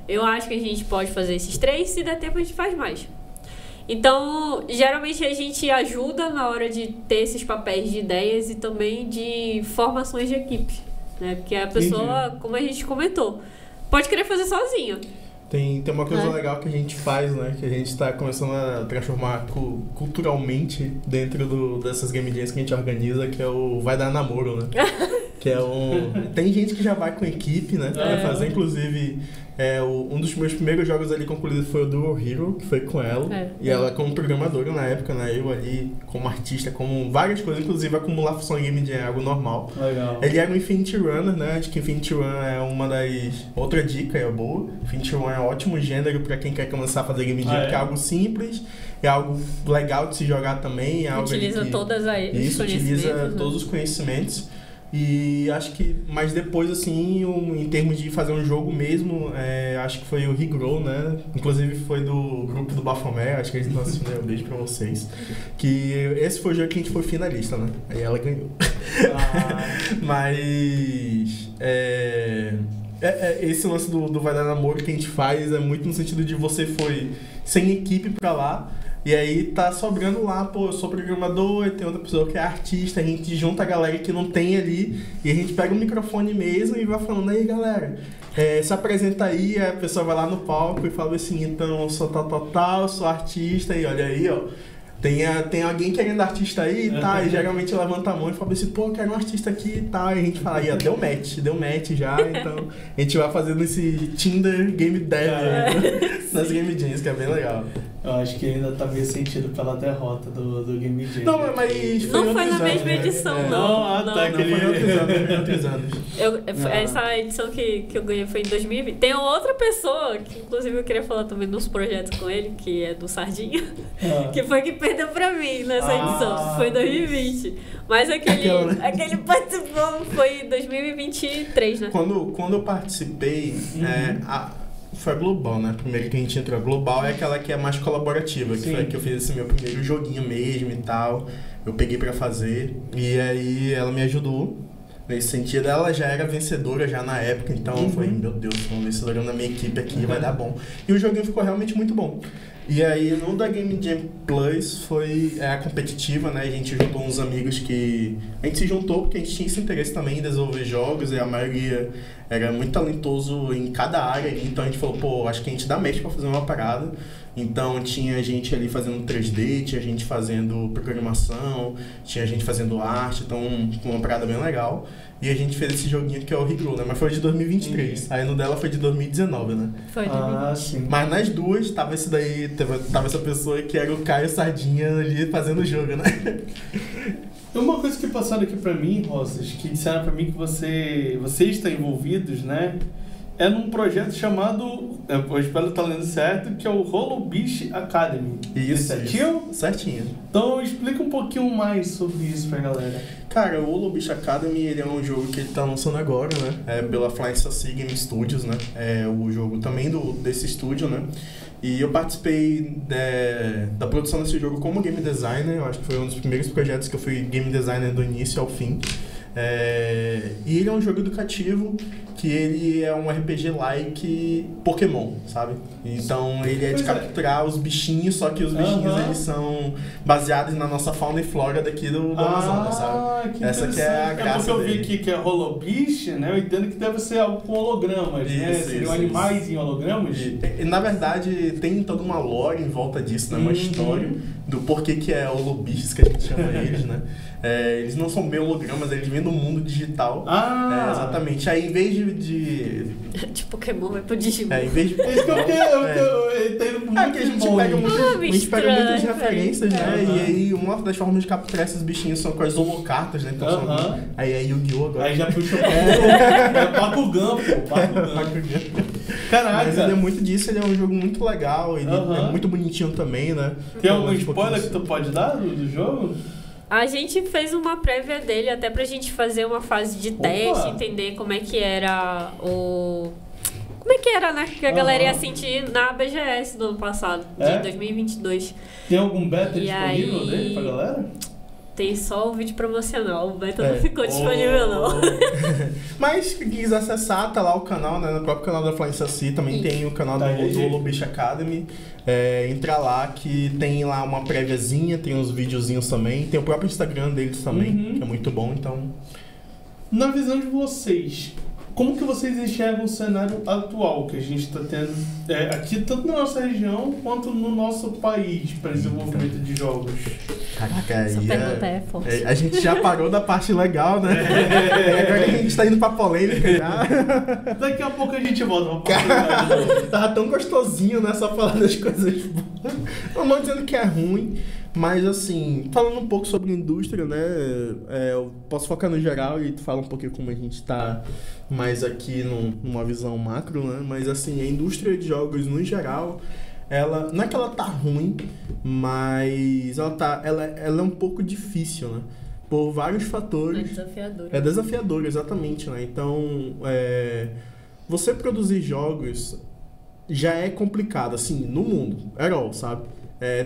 Speaker 4: eu acho que a gente pode fazer esses 3, se der tempo a gente faz mais. Então, geralmente a gente ajuda na hora de ter esses papéis de ideias e também de formações de equipe, né? Porque a pessoa, como a gente comentou, pode querer fazer sozinho.
Speaker 3: Tem uma coisa legal que a gente faz, né? Que a gente está começando a transformar culturalmente dentro dessas game jams que a gente organiza, que é o Vai Dar Namoro, né? Que é tem gente que já vai com equipe, né? Pra fazer, inclusive, um dos meus primeiros jogos ali concluídos foi o Dual Hero, que foi com ela. E ela como programadora na época, né? Eu ali como artista, como várias coisas, inclusive acumular função em game jam é algo normal.
Speaker 1: Legal.
Speaker 3: Ele era um Infinity Runner, né? Acho que Infinity Run é uma das... Outra dica é boa. Infinity Run é um ótimo gênero pra quem quer começar a fazer game jam, porque é algo simples, é algo legal de se jogar também. É
Speaker 4: utiliza
Speaker 3: algo
Speaker 4: todas as
Speaker 3: isso, utiliza todos os conhecimentos. E acho que, mas depois, assim, em termos de fazer um jogo mesmo, acho que foi o Regrow, né? Inclusive foi do grupo do Bafomé, acho que eles estão assistindo, um beijo pra vocês. Que esse foi o jogo que a gente foi finalista, né? Aí ela ganhou. Mas esse lance do Vai Dar Namoro que a gente faz é muito no sentido de você foi sem equipe pra lá. E aí tá sobrando lá, pô, eu sou programador, e tem outra pessoa que é artista, a gente junta a galera que não tem ali, e a gente pega o microfone mesmo e vai falando, aí galera, se apresenta aí, a pessoa vai lá no palco e fala assim, então eu sou tal, sou artista, e olha aí, ó, tem alguém querendo artista aí, tá? E geralmente levanta a mão e fala assim, pô, eu quero um artista aqui e tal. E a gente fala, aí, ó, deu match já, então a gente vai fazendo esse Tinder Game Dev nas Game Jams, que é bem legal.
Speaker 1: Eu acho que ainda tá meio sentido pela derrota do Game Jam.
Speaker 3: Não, mas
Speaker 4: não foi na mesma edição, não.
Speaker 1: Não, foi
Speaker 3: em outros anos.
Speaker 4: Essa edição que eu ganhei foi em 2020. Tem outra pessoa, que inclusive eu queria falar também nos projetos com ele, que é do Sardinha, que foi que perdeu pra mim nessa edição. Foi em 2020. Mas aquele participou foi em 2023, né?
Speaker 3: Quando eu participei, foi a Global, né? Primeiro que a gente entrou. A Global é aquela que é mais colaborativa, que foi que eu fiz esse meu primeiro joguinho mesmo e tal. Eu peguei pra fazer. E aí ela me ajudou. Nesse sentido, ela já era vencedora já na época, então eu falei, meu Deus, uma vencedora na minha equipe aqui, vai dar bom. E o joguinho ficou realmente muito bom. E aí, no da Game Jam Plus, foi a competitiva, né? A gente juntou uns amigos que... A gente se juntou porque a gente tinha esse interesse também em desenvolver jogos, e a maioria era muito talentoso em cada área, então a gente falou, pô, acho que a gente dá match pra fazer uma parada. Então tinha gente ali fazendo 3D, tinha gente fazendo programação, tinha gente fazendo arte, então uma parada bem legal. E a gente fez esse joguinho que é o Regrow, né? Mas foi de 2023. Aí no dela foi de 2019, né?
Speaker 4: Foi de 2020.
Speaker 1: Sim.
Speaker 3: Mas nas duas tava esse daí, tava essa pessoa que era o Caio Sardinha ali fazendo o jogo, né?
Speaker 1: Uma coisa que passaram aqui pra mim, Rosas, que disseram pra mim que vocês estão envolvidos, né? É num projeto chamado, eu espero estar lendo certo, que é o Hollow Beast Academy.
Speaker 3: Isso,
Speaker 1: certinho?
Speaker 3: Certinho.
Speaker 1: Então explica um pouquinho mais sobre isso pra galera.
Speaker 3: Cara, o Hollow Beast Academy, ele é um jogo que ele tá lançando agora, né? É pela Flying Sausage Game Studios, né? É o jogo também desse estúdio, né? E eu participei da produção desse jogo como game designer. Eu acho que foi um dos primeiros projetos que eu fui game designer do início ao fim. E ele é um jogo educativo, que ele é um RPG-like Pokémon, sabe? Então ele é de capturar os bichinhos, só que os bichinhos eles são baseados na nossa fauna e flora daqui do Amazonas, sabe? Essa que é a graça
Speaker 1: porque eu vi aqui que é Hollow Beast, né? Eu entendo que deve ser algo com hologramas, né? Seriam animais em hologramas?
Speaker 3: E, na verdade, tem toda uma lore em volta disso, né? Uma história do porquê que é Hollow Beasts, que a gente chama eles, né? Eles não são bem hologramas, eles vêm do mundo digital. Exatamente. Aí, em vez de de...
Speaker 4: De Pokémon vai pro Digimon.
Speaker 3: em vez de...
Speaker 1: Esse que eu entendo muito.
Speaker 3: que a gente pega muitas
Speaker 4: estranho,
Speaker 3: referências, né?
Speaker 1: Uhum.
Speaker 3: E aí uma das formas de capturar esses bichinhos são com as holocartas, né? Então são... Aí é Yu-Gi-Oh! Agora.
Speaker 1: Aí já puxa o Bakugan, pô. Bakugan. Caraca.
Speaker 3: Mas ele é muito disso, ele é um jogo muito legal, ele
Speaker 1: Uhum.
Speaker 3: é muito bonitinho também, né?
Speaker 1: Tem algum
Speaker 3: Então,
Speaker 1: spoiler que tu pode dar do jogo?
Speaker 4: A gente fez uma prévia dele até pra gente fazer uma fase de teste, entender como é que era o... Como é que era, né? Que a galera ia sentir na BGS do ano passado, de 2022.
Speaker 1: Tem algum beta
Speaker 4: E
Speaker 1: disponível
Speaker 4: aí-
Speaker 1: dele pra galera?
Speaker 4: Tem só o vídeo promocional, o beta não ficou disponível não.
Speaker 3: Mas quem quiser acessar, tá lá o canal, né? No próprio canal da Flying Saci, também tem o canal
Speaker 1: Tá
Speaker 3: do
Speaker 1: aí.
Speaker 3: Holobish Academy. Entra lá que tem lá uma préviazinha, tem uns videozinhos também. Tem o próprio Instagram deles também,
Speaker 1: Uhum.
Speaker 3: que é muito bom, então...
Speaker 1: Na visão de vocês, como que vocês enxergam o cenário atual que a gente está tendo aqui, tanto na nossa região quanto no nosso país, para desenvolvimento de jogos?
Speaker 3: Caraca,
Speaker 4: Essa
Speaker 3: aí
Speaker 4: pergunta é forte.
Speaker 3: a gente já parou da parte legal, né? Agora que a gente tá indo pra polêmica já.
Speaker 1: Daqui a pouco a gente volta pra falar.
Speaker 3: Tava tão gostosinho, né? Só falando das coisas boas. Não tô dizendo que é ruim, mas assim, falando um pouco sobre indústria, né? Eu posso focar no geral e tu fala um pouquinho como a gente tá mais aqui numa visão macro, né? Mas assim, a indústria de jogos no geral, ela não é que ela tá ruim, mas ela é um pouco difícil, né? Por vários
Speaker 4: É
Speaker 3: fatores.
Speaker 4: desafiador.
Speaker 3: É desafiador, exatamente, né? Então, você produzir jogos já é complicado, assim, no mundo, sabe?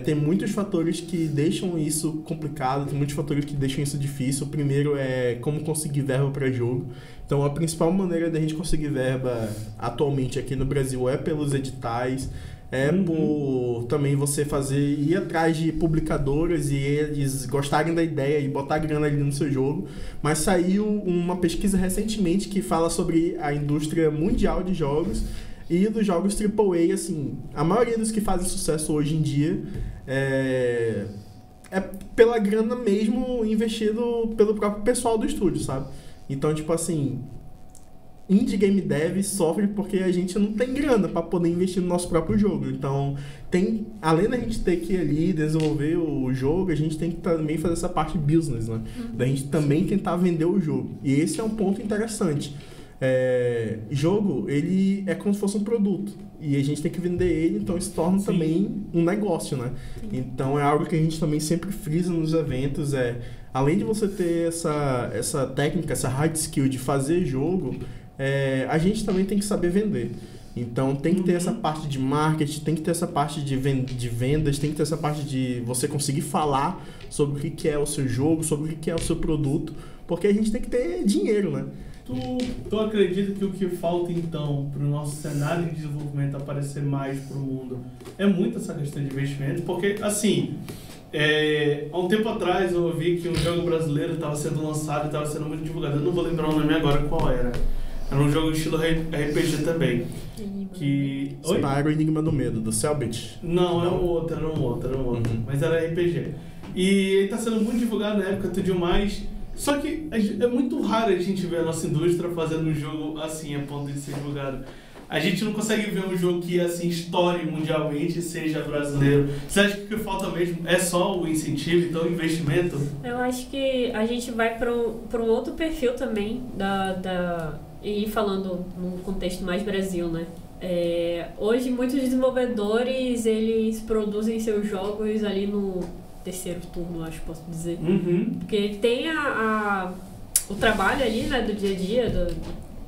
Speaker 3: Tem muitos fatores que deixam isso complicado, tem muitos fatores que deixam isso difícil. O primeiro é como conseguir verba para jogo. Então, a principal maneira da gente conseguir verba atualmente aqui no Brasil é pelos editais, por também você ir atrás de publicadoras e eles gostarem da ideia e botar grana ali no seu jogo. Mas saiu uma pesquisa recentemente que fala sobre a indústria mundial de jogos e dos jogos AAA, assim, a maioria dos que fazem sucesso hoje em dia é pela grana mesmo investido pelo próprio pessoal do estúdio, sabe? Então, tipo assim, indie game dev sofre porque a gente não tem grana para poder investir no nosso próprio jogo. Então, além da gente ter que ir ali desenvolver o jogo, a gente tem que também fazer essa parte business, né? Da gente também tentar vender o jogo. E esse é um ponto interessante. Jogo, ele é como se fosse um produto e a gente tem que vender ele, então isso torna também um negócio, né? Então é algo que a gente também sempre frisa nos eventos, além de você ter essa técnica, essa hard skill de fazer jogo, a gente também tem que saber vender. Então tem que ter essa parte de marketing, tem que ter essa parte de vendas, tem que ter essa parte de você conseguir falar sobre o que é o seu jogo, sobre o que é o seu produto, porque a gente tem que ter dinheiro, né?
Speaker 1: Tu acredita que o que falta então para o nosso cenário de desenvolvimento aparecer mais para o mundo é muito essa questão de investimento? Porque assim, há um tempo atrás eu ouvi que um jogo brasileiro estava sendo lançado e estava sendo muito divulgado. Eu não vou lembrar o nome agora qual era. Era um jogo estilo RPG também.
Speaker 3: Spyro Enigma do Medo, do Cellbit.
Speaker 1: Não, era um outro. Mas era RPG. E ele tá sendo muito divulgado na época, tudo mais. Só que é muito raro a gente ver a nossa indústria fazendo um jogo assim, a ponto de ser divulgado. A gente não consegue ver um jogo que assim estoure mundialmente e seja brasileiro. Você acha que o que falta mesmo é só o incentivo, então o investimento?
Speaker 4: Eu acho que a gente vai para um outro perfil também e falando num contexto mais Brasil, né? Hoje muitos desenvolvedores eles produzem seus jogos ali no terceiro turno, acho que posso dizer. Porque tem o trabalho ali, né, do dia a dia,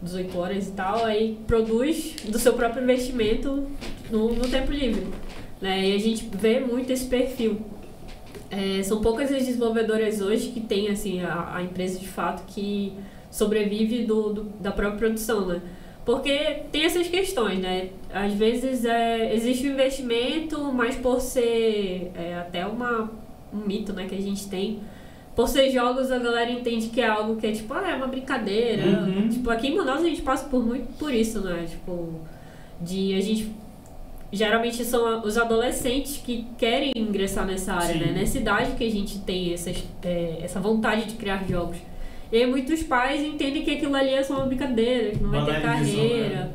Speaker 4: dos 8 horas e tal, aí produz do seu próprio investimento no tempo livre, né? E a gente vê muito esse perfil. São poucas as desenvolvedoras hoje que tem assim, a empresa de fato que sobrevive da própria produção, né? Porque tem essas questões, né? Às vezes existe um investimento, mas por ser até um mito, né, que a gente tem, por ser jogos a galera entende que é algo que é tipo, é uma brincadeira. Tipo, aqui em Manaus a gente passa muito por isso, né? Tipo, a gente geralmente são os adolescentes que querem ingressar nessa área, né? Nessa idade que a gente tem essa vontade de criar jogos. E aí muitos pais entendem que aquilo ali é só uma brincadeira, que não vai ter carreira.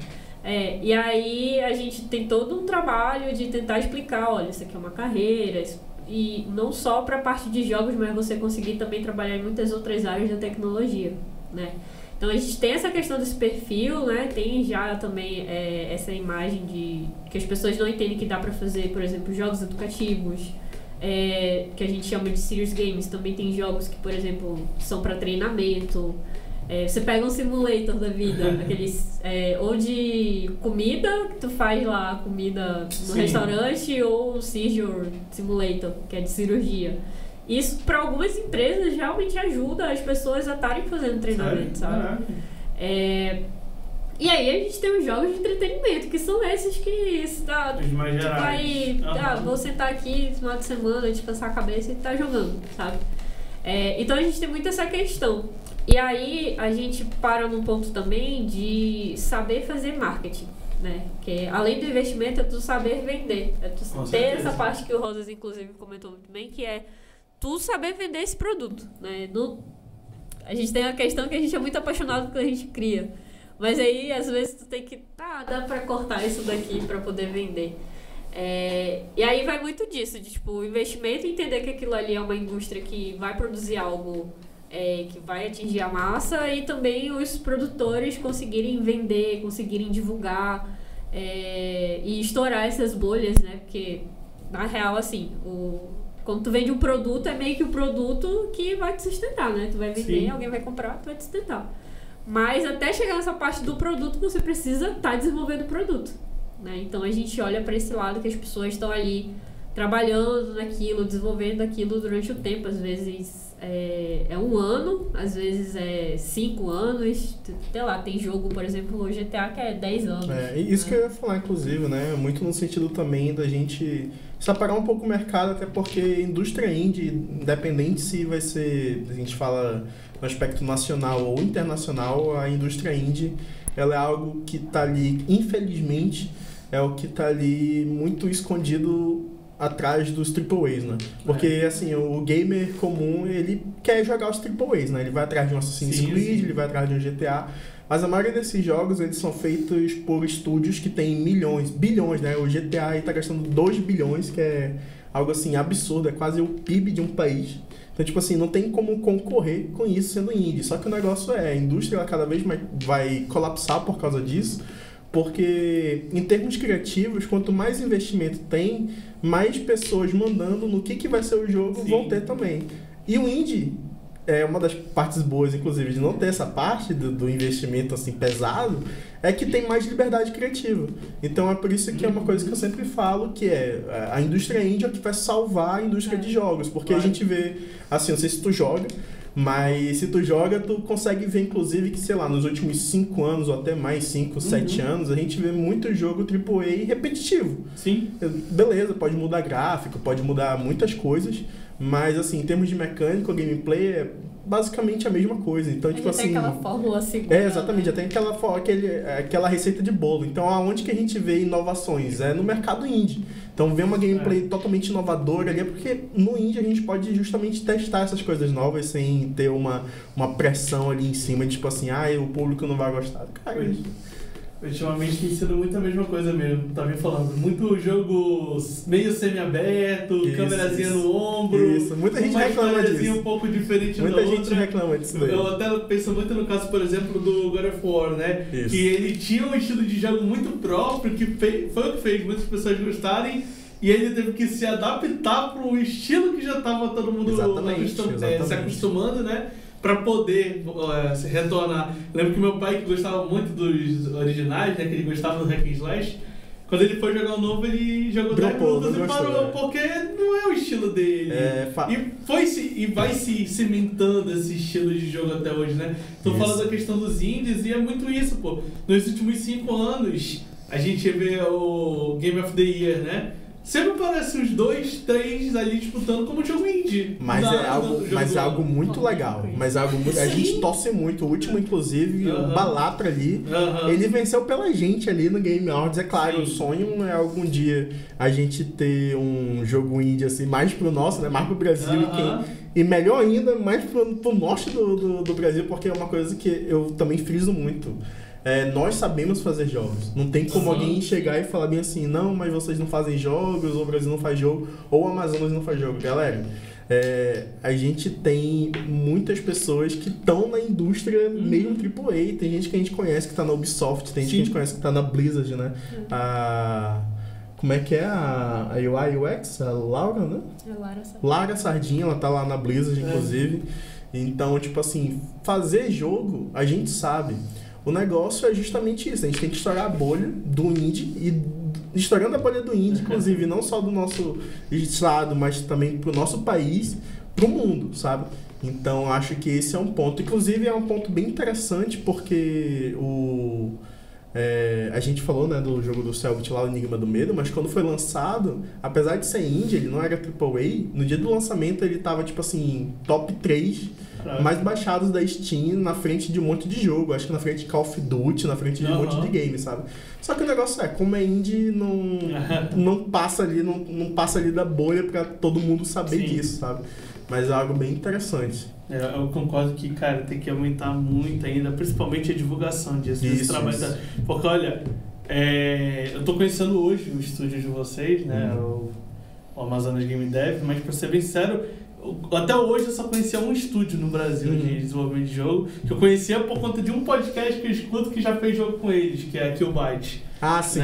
Speaker 4: E aí a gente tem todo um trabalho de tentar explicar, olha, isso aqui é uma carreira, e não só para a parte de jogos, mas você conseguir também trabalhar em muitas outras áreas da tecnologia, né? Então a gente tem essa questão desse perfil, né? Tem já também essa imagem de que as pessoas não entendem que dá para fazer, por exemplo, jogos educativos, que a gente chama de serious games. Também tem jogos que, por exemplo, são para treinamento. Você pega um simulator da vida, aqueles ou de comida, que tu faz lá comida no restaurante, ou o seizure simulator, que é de cirurgia. Isso, para algumas empresas, realmente ajuda as pessoas a estarem fazendo treinamento, sabe? E aí a gente tem os jogos de entretenimento, que são esses que
Speaker 1: os mais gerais.
Speaker 4: Vou sentar aqui no final de semana, descansar a cabeça e tá jogando, sabe? Então a gente tem muito essa questão. E aí a gente para num ponto também de saber fazer marketing, né? Que além do investimento é tu saber vender, é tu ter essa parte que o Rosas inclusive comentou muito bem, que é tu saber vender esse produto, né? A gente tem a questão que a gente é muito apaixonado pelo que a gente cria, mas aí às vezes tu tem que, dá pra cortar isso daqui pra poder vender. E aí vai muito disso, de tipo, o investimento, entender que aquilo ali é uma indústria que vai produzir algo que vai atingir a massa, e também os produtores conseguirem vender, conseguirem divulgar e estourar essas bolhas, né? Porque, na real, assim, quando tu vende um produto, é meio que o produto que vai te sustentar, né? Tu vai vender, alguém vai comprar, tu vai te sustentar. Mas até chegar nessa parte do produto, você precisa estar desenvolvendo o produto, né? Então a gente olha para esse lado que as pessoas estão ali trabalhando naquilo, desenvolvendo aquilo durante o tempo. Às vezes é 1 ano, às vezes é 5 anos, sei lá, tem jogo, por exemplo, o GTA que é 10 anos.
Speaker 3: Isso, né? Que eu ia falar, inclusive, né? Muito no sentido também da gente separar um pouco o mercado, até porque indústria indie, independente se vai ser, a gente fala no aspecto nacional ou internacional, a indústria indie, ela é algo que está ali, infelizmente, é o que está ali muito escondido atrás dos AAAs, né? Porque, assim, o gamer comum, ele quer jogar os AAAs, né? Ele vai atrás de um Assassin's Creed, ele vai atrás de um GTA, mas a maioria desses jogos, eles são feitos por estúdios que têm bilhões, né? O GTA aí tá gastando 2 bilhões, que é algo, assim, absurdo, é quase o PIB de um país. Então, tipo assim, não tem como concorrer com isso sendo indie. Só que o negócio a indústria ela cada vez mais vai colapsar por causa disso, porque em termos criativos, quanto mais investimento tem, mais pessoas mandando no que vai ser o jogo vão ter também. E o indie é uma das partes boas, inclusive, de não ter essa parte do investimento assim pesado, é que tem mais liberdade criativa. Então é por isso que é uma coisa que eu sempre falo, que a indústria indie é o que vai salvar a indústria de jogos, porque a gente vê, assim, não sei se tu joga, mas se tu joga, tu consegue ver, inclusive, que, sei lá, nos últimos 5 anos, ou até mais 5, 7 anos, a gente vê muito jogo AAA repetitivo.
Speaker 1: Sim.
Speaker 3: Beleza, pode mudar gráfico, pode mudar muitas coisas, mas, assim, em termos de mecânica, o gameplay é basicamente a mesma coisa. Então, tipo assim...
Speaker 4: Tem aquela fórmula segura.
Speaker 3: Exatamente, já tem aquela receita de bolo. Então, aonde que a gente vê inovações? É no mercado indie. Então, ver uma gameplay totalmente inovadora ali é porque no indie a gente pode justamente testar essas coisas novas sem ter uma pressão ali em cima, de, tipo assim, o público não vai gostar. Cara,
Speaker 1: ultimamente tem sido muito a mesma coisa mesmo, tá me falando. Muito jogo meio semi-aberto, câmerazinha no ombro.
Speaker 3: Isso, muita gente reclama disso.
Speaker 1: Um pouco diferente da outra.
Speaker 3: Muita gente reclama disso daí.
Speaker 1: Eu até penso muito no caso, por exemplo, do God of War, né?
Speaker 3: Isso.
Speaker 1: Que ele tinha um estilo de jogo muito próprio, que foi o que fez muitas pessoas gostarem, e ele teve que se adaptar para o estilo que já estava todo mundo se acostumando, né? Para poder se retornar. Lembro que meu pai, que gostava muito dos originais, né, que ele gostava do Hack and Slash, quando ele foi jogar o novo, ele jogou 10 minutos e parou, porque não é o estilo dele. E vai se cimentando esse estilo de jogo até hoje, né? Tô falando da questão dos indies, e é muito isso, pô. Nos últimos 5 anos, a gente vê o Game of the Year, né? sempre parece os 2, 3 ali disputando como jogo indie.
Speaker 3: Mas é algo muito legal. Mas é algo muito, a gente torce muito. O último, inclusive, o Balatra ali, ele venceu pela gente ali no Game Awards. É claro, o sonho é algum dia a gente ter um jogo indie assim, mais pro nosso, né? Mais pro Brasil e melhor ainda, mais pro norte do Brasil, porque é uma coisa que eu também friso muito. Nós sabemos fazer jogos. Não tem como alguém chegar e falar bem assim, não, mas vocês não fazem jogos, ou o Brasil não faz jogo, ou o Amazonas não faz jogo. Galera, a gente tem muitas pessoas que estão na indústria meio AAA. Tem gente que a gente conhece que está na Ubisoft, tem gente que a gente conhece que está na Blizzard, né? Como é que é a UI UX? A Laura, né? Lara Sardinha, ela tá lá na Blizzard, inclusive. Então, tipo assim, fazer jogo, a gente sabe. O negócio é justamente isso, a gente tem que estourar a bolha do indie e estourando a bolha do indie, inclusive, não só do nosso estado, mas também pro nosso país, pro mundo, sabe? Então, acho que esse é um ponto. Inclusive, é um ponto bem interessante, porque a gente falou, né, do jogo do Cellbit lá, o Enigma do Medo, mas quando foi lançado, apesar de ser indie, ele não era AAA, no dia do lançamento ele tava, tipo assim, top 3 mais baixados da Steam, na frente de um monte de jogo, acho que na frente de Call of Duty, na frente de um monte de game, sabe? Só que o negócio como é indie, não passa ali da bolha pra todo mundo saber disso, sabe? Mas é algo bem interessante.
Speaker 1: Eu concordo que, cara, tem que aumentar muito ainda, principalmente a divulgação disso. Isso. Porque, olha, eu tô conhecendo hoje o estúdio de vocês, né? O Amazonas Game Dev, mas pra ser bem sincero, até hoje eu só conhecia um estúdio no Brasil de desenvolvimento de jogo, que eu conhecia por conta de um podcast que eu escuto que já fez jogo com eles, que é a Killbyte.
Speaker 3: Sim,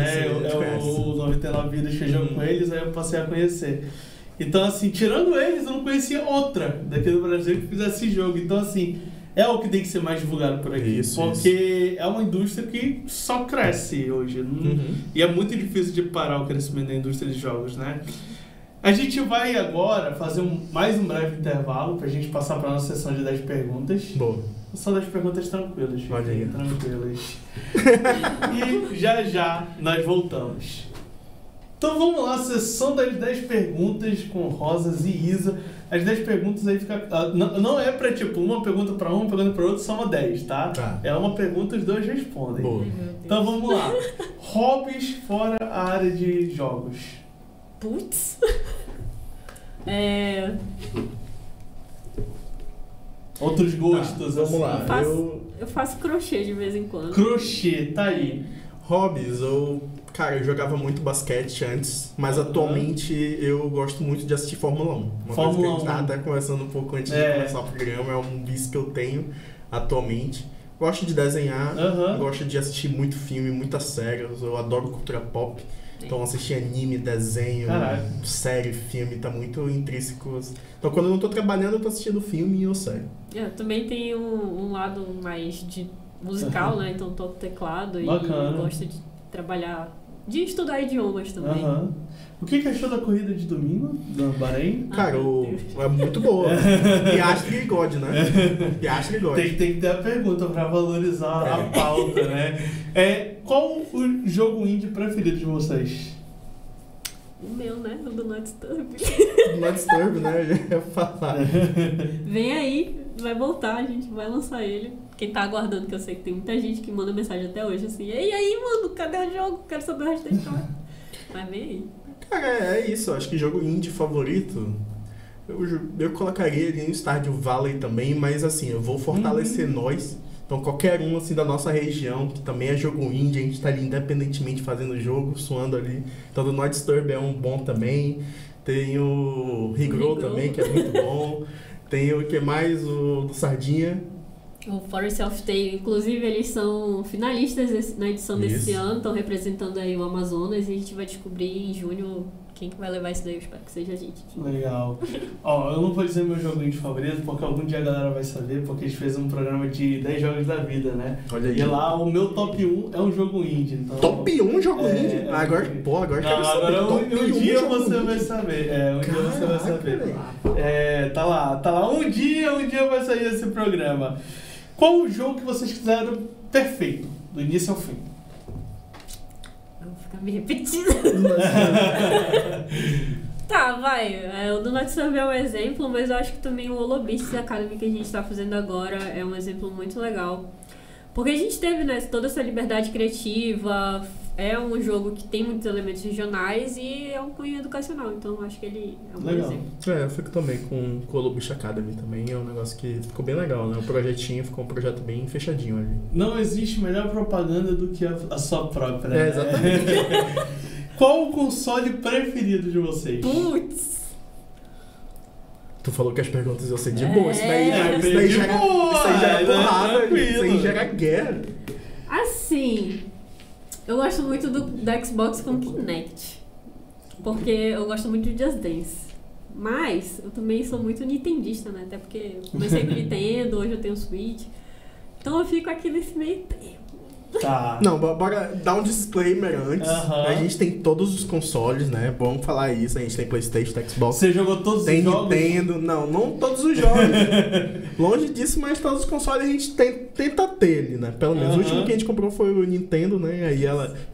Speaker 1: o 99 Vidas fez jogo com eles, aí eu passei a conhecer. Então, assim, tirando eles, eu não conhecia outra daqui do Brasil que fizesse esse jogo. Então, assim, é o que tem que ser mais divulgado por aqui. Porque é uma indústria que só cresce hoje. E é muito difícil de parar o crescimento da indústria de jogos, né? A gente vai agora fazer mais um breve intervalo pra gente passar pra nossa sessão de 10 perguntas.
Speaker 3: Boa.
Speaker 1: São 10 perguntas tranquilas.
Speaker 3: Olha aí.
Speaker 1: Tranquilas. E já nós voltamos. Então vamos lá, sessão das 10 perguntas com Rosas e Isa. As 10 perguntas aí fica. Não é pra tipo uma pergunta pra uma pergunta pra outra, soma 10, tá? É uma pergunta e os dois respondem.
Speaker 3: Boa.
Speaker 1: Então vamos lá. Hobbies fora a área de jogos.
Speaker 4: Putz.
Speaker 1: Outros gostos,
Speaker 3: vamos lá.
Speaker 4: Eu faço crochê de vez em quando.
Speaker 1: Crochê, tá aí.
Speaker 3: Hobbies, eu jogava muito basquete antes, mas atualmente eu gosto muito de assistir Fórmula 1. Uma coisa que a gente estava até conversando um pouco antes de começar o programa, é um vício que eu tenho atualmente. Gosto de desenhar, gosto de assistir muito filme, muitas séries, eu adoro cultura pop. Então assistir anime, desenho, série, filme, tá muito intrínseco. Então quando eu não tô trabalhando, eu tô assistindo filme ou série.
Speaker 4: Eu também tenho um lado mais de musical, né? Então toco teclado e gosto de trabalhar, de estudar idiomas também.
Speaker 1: O que achou da corrida de domingo do Bahrein?
Speaker 3: Cara, é muito boa. Piastri e God, né? Piastri e God.
Speaker 1: Tem que ter a pergunta pra valorizar a pauta, né? Qual o jogo indie preferido de vocês?
Speaker 4: O meu, né? O do Not Disturb.
Speaker 3: Do Not Disturb, né? Eu ia falar.
Speaker 4: Vem aí, vai voltar, a gente vai lançar ele. Quem tá aguardando, que eu sei que tem muita gente que manda mensagem até hoje assim, e aí, mano, cadê o jogo? Quero saber o resto da história. Mas vem aí.
Speaker 3: Cara, é isso. Acho que jogo indie favorito, eu colocaria ali no Stardew Valley também, mas assim, eu vou fortalecer nós. Então qualquer um assim da nossa região, que também é jogo indie, a gente tá ali independentemente fazendo jogo, suando ali. Então o Not Disturb é um bom também. Tem o Regrow também, que é muito bom. Tem o que mais? O do Sardinha.
Speaker 4: O Forest of Tale, inclusive eles são finalistas na edição desse ano, estão representando aí o Amazonas e a gente vai descobrir em junho quem que vai levar isso daí, eu espero que seja a gente.
Speaker 1: Legal. Eu não vou dizer meu jogo indie favorito, porque algum dia a galera vai saber, porque a gente fez um programa de 10 jogos da vida, né?
Speaker 3: Olha aí.
Speaker 1: E lá o meu top 1 é um jogo indie. Então,
Speaker 3: top 1 jogo indie? Agora quero saber.
Speaker 1: Agora um dia você vai saber. Dia você vai saber. Tá lá. Um dia vai sair esse programa. Qual o jogo que vocês fizeram perfeito, do início ao fim?
Speaker 4: ficar me repetindo. Tá, vai. O do Not Survey é um exemplo, mas eu acho que também o Holobeast Academy que a gente tá fazendo agora é um exemplo muito legal. Porque a gente teve, né, toda essa liberdade criativa, é um jogo que tem muitos elementos regionais e é um cunho educacional, então acho que ele é um bom exemplo.
Speaker 3: Eu fico também com o Holobeast Academy também, é um negócio que ficou bem legal, né? O projetinho ficou um projeto bem fechadinho ali.
Speaker 1: Não existe melhor propaganda do que a sua própria, né?
Speaker 3: Exatamente.
Speaker 1: Qual o console preferido de vocês?
Speaker 4: Putz!
Speaker 3: Tu falou que as perguntas iam ser de boa, isso daí
Speaker 1: de
Speaker 3: gera porrada, isso aí gera guerra.
Speaker 4: Assim, eu gosto muito da Xbox com Kinect, porque eu gosto muito de Just Dance. Mas eu também sou muito nintendista, né? Até porque eu comecei com Nintendo, hoje eu tenho Switch. Então eu fico aqui nesse meio tempo.
Speaker 1: Tá.
Speaker 3: Não, bora dar um disclaimer antes. A gente tem todos os consoles, né? Vamos falar isso. A gente tem PlayStation, tem Xbox.
Speaker 1: Você jogou todos os jogos?
Speaker 3: Tem Nintendo. Não todos os jogos. Longe disso, mas todos os consoles a gente tenta ter ele, né? Pelo menos. O último que a gente comprou foi o Nintendo, né? Aí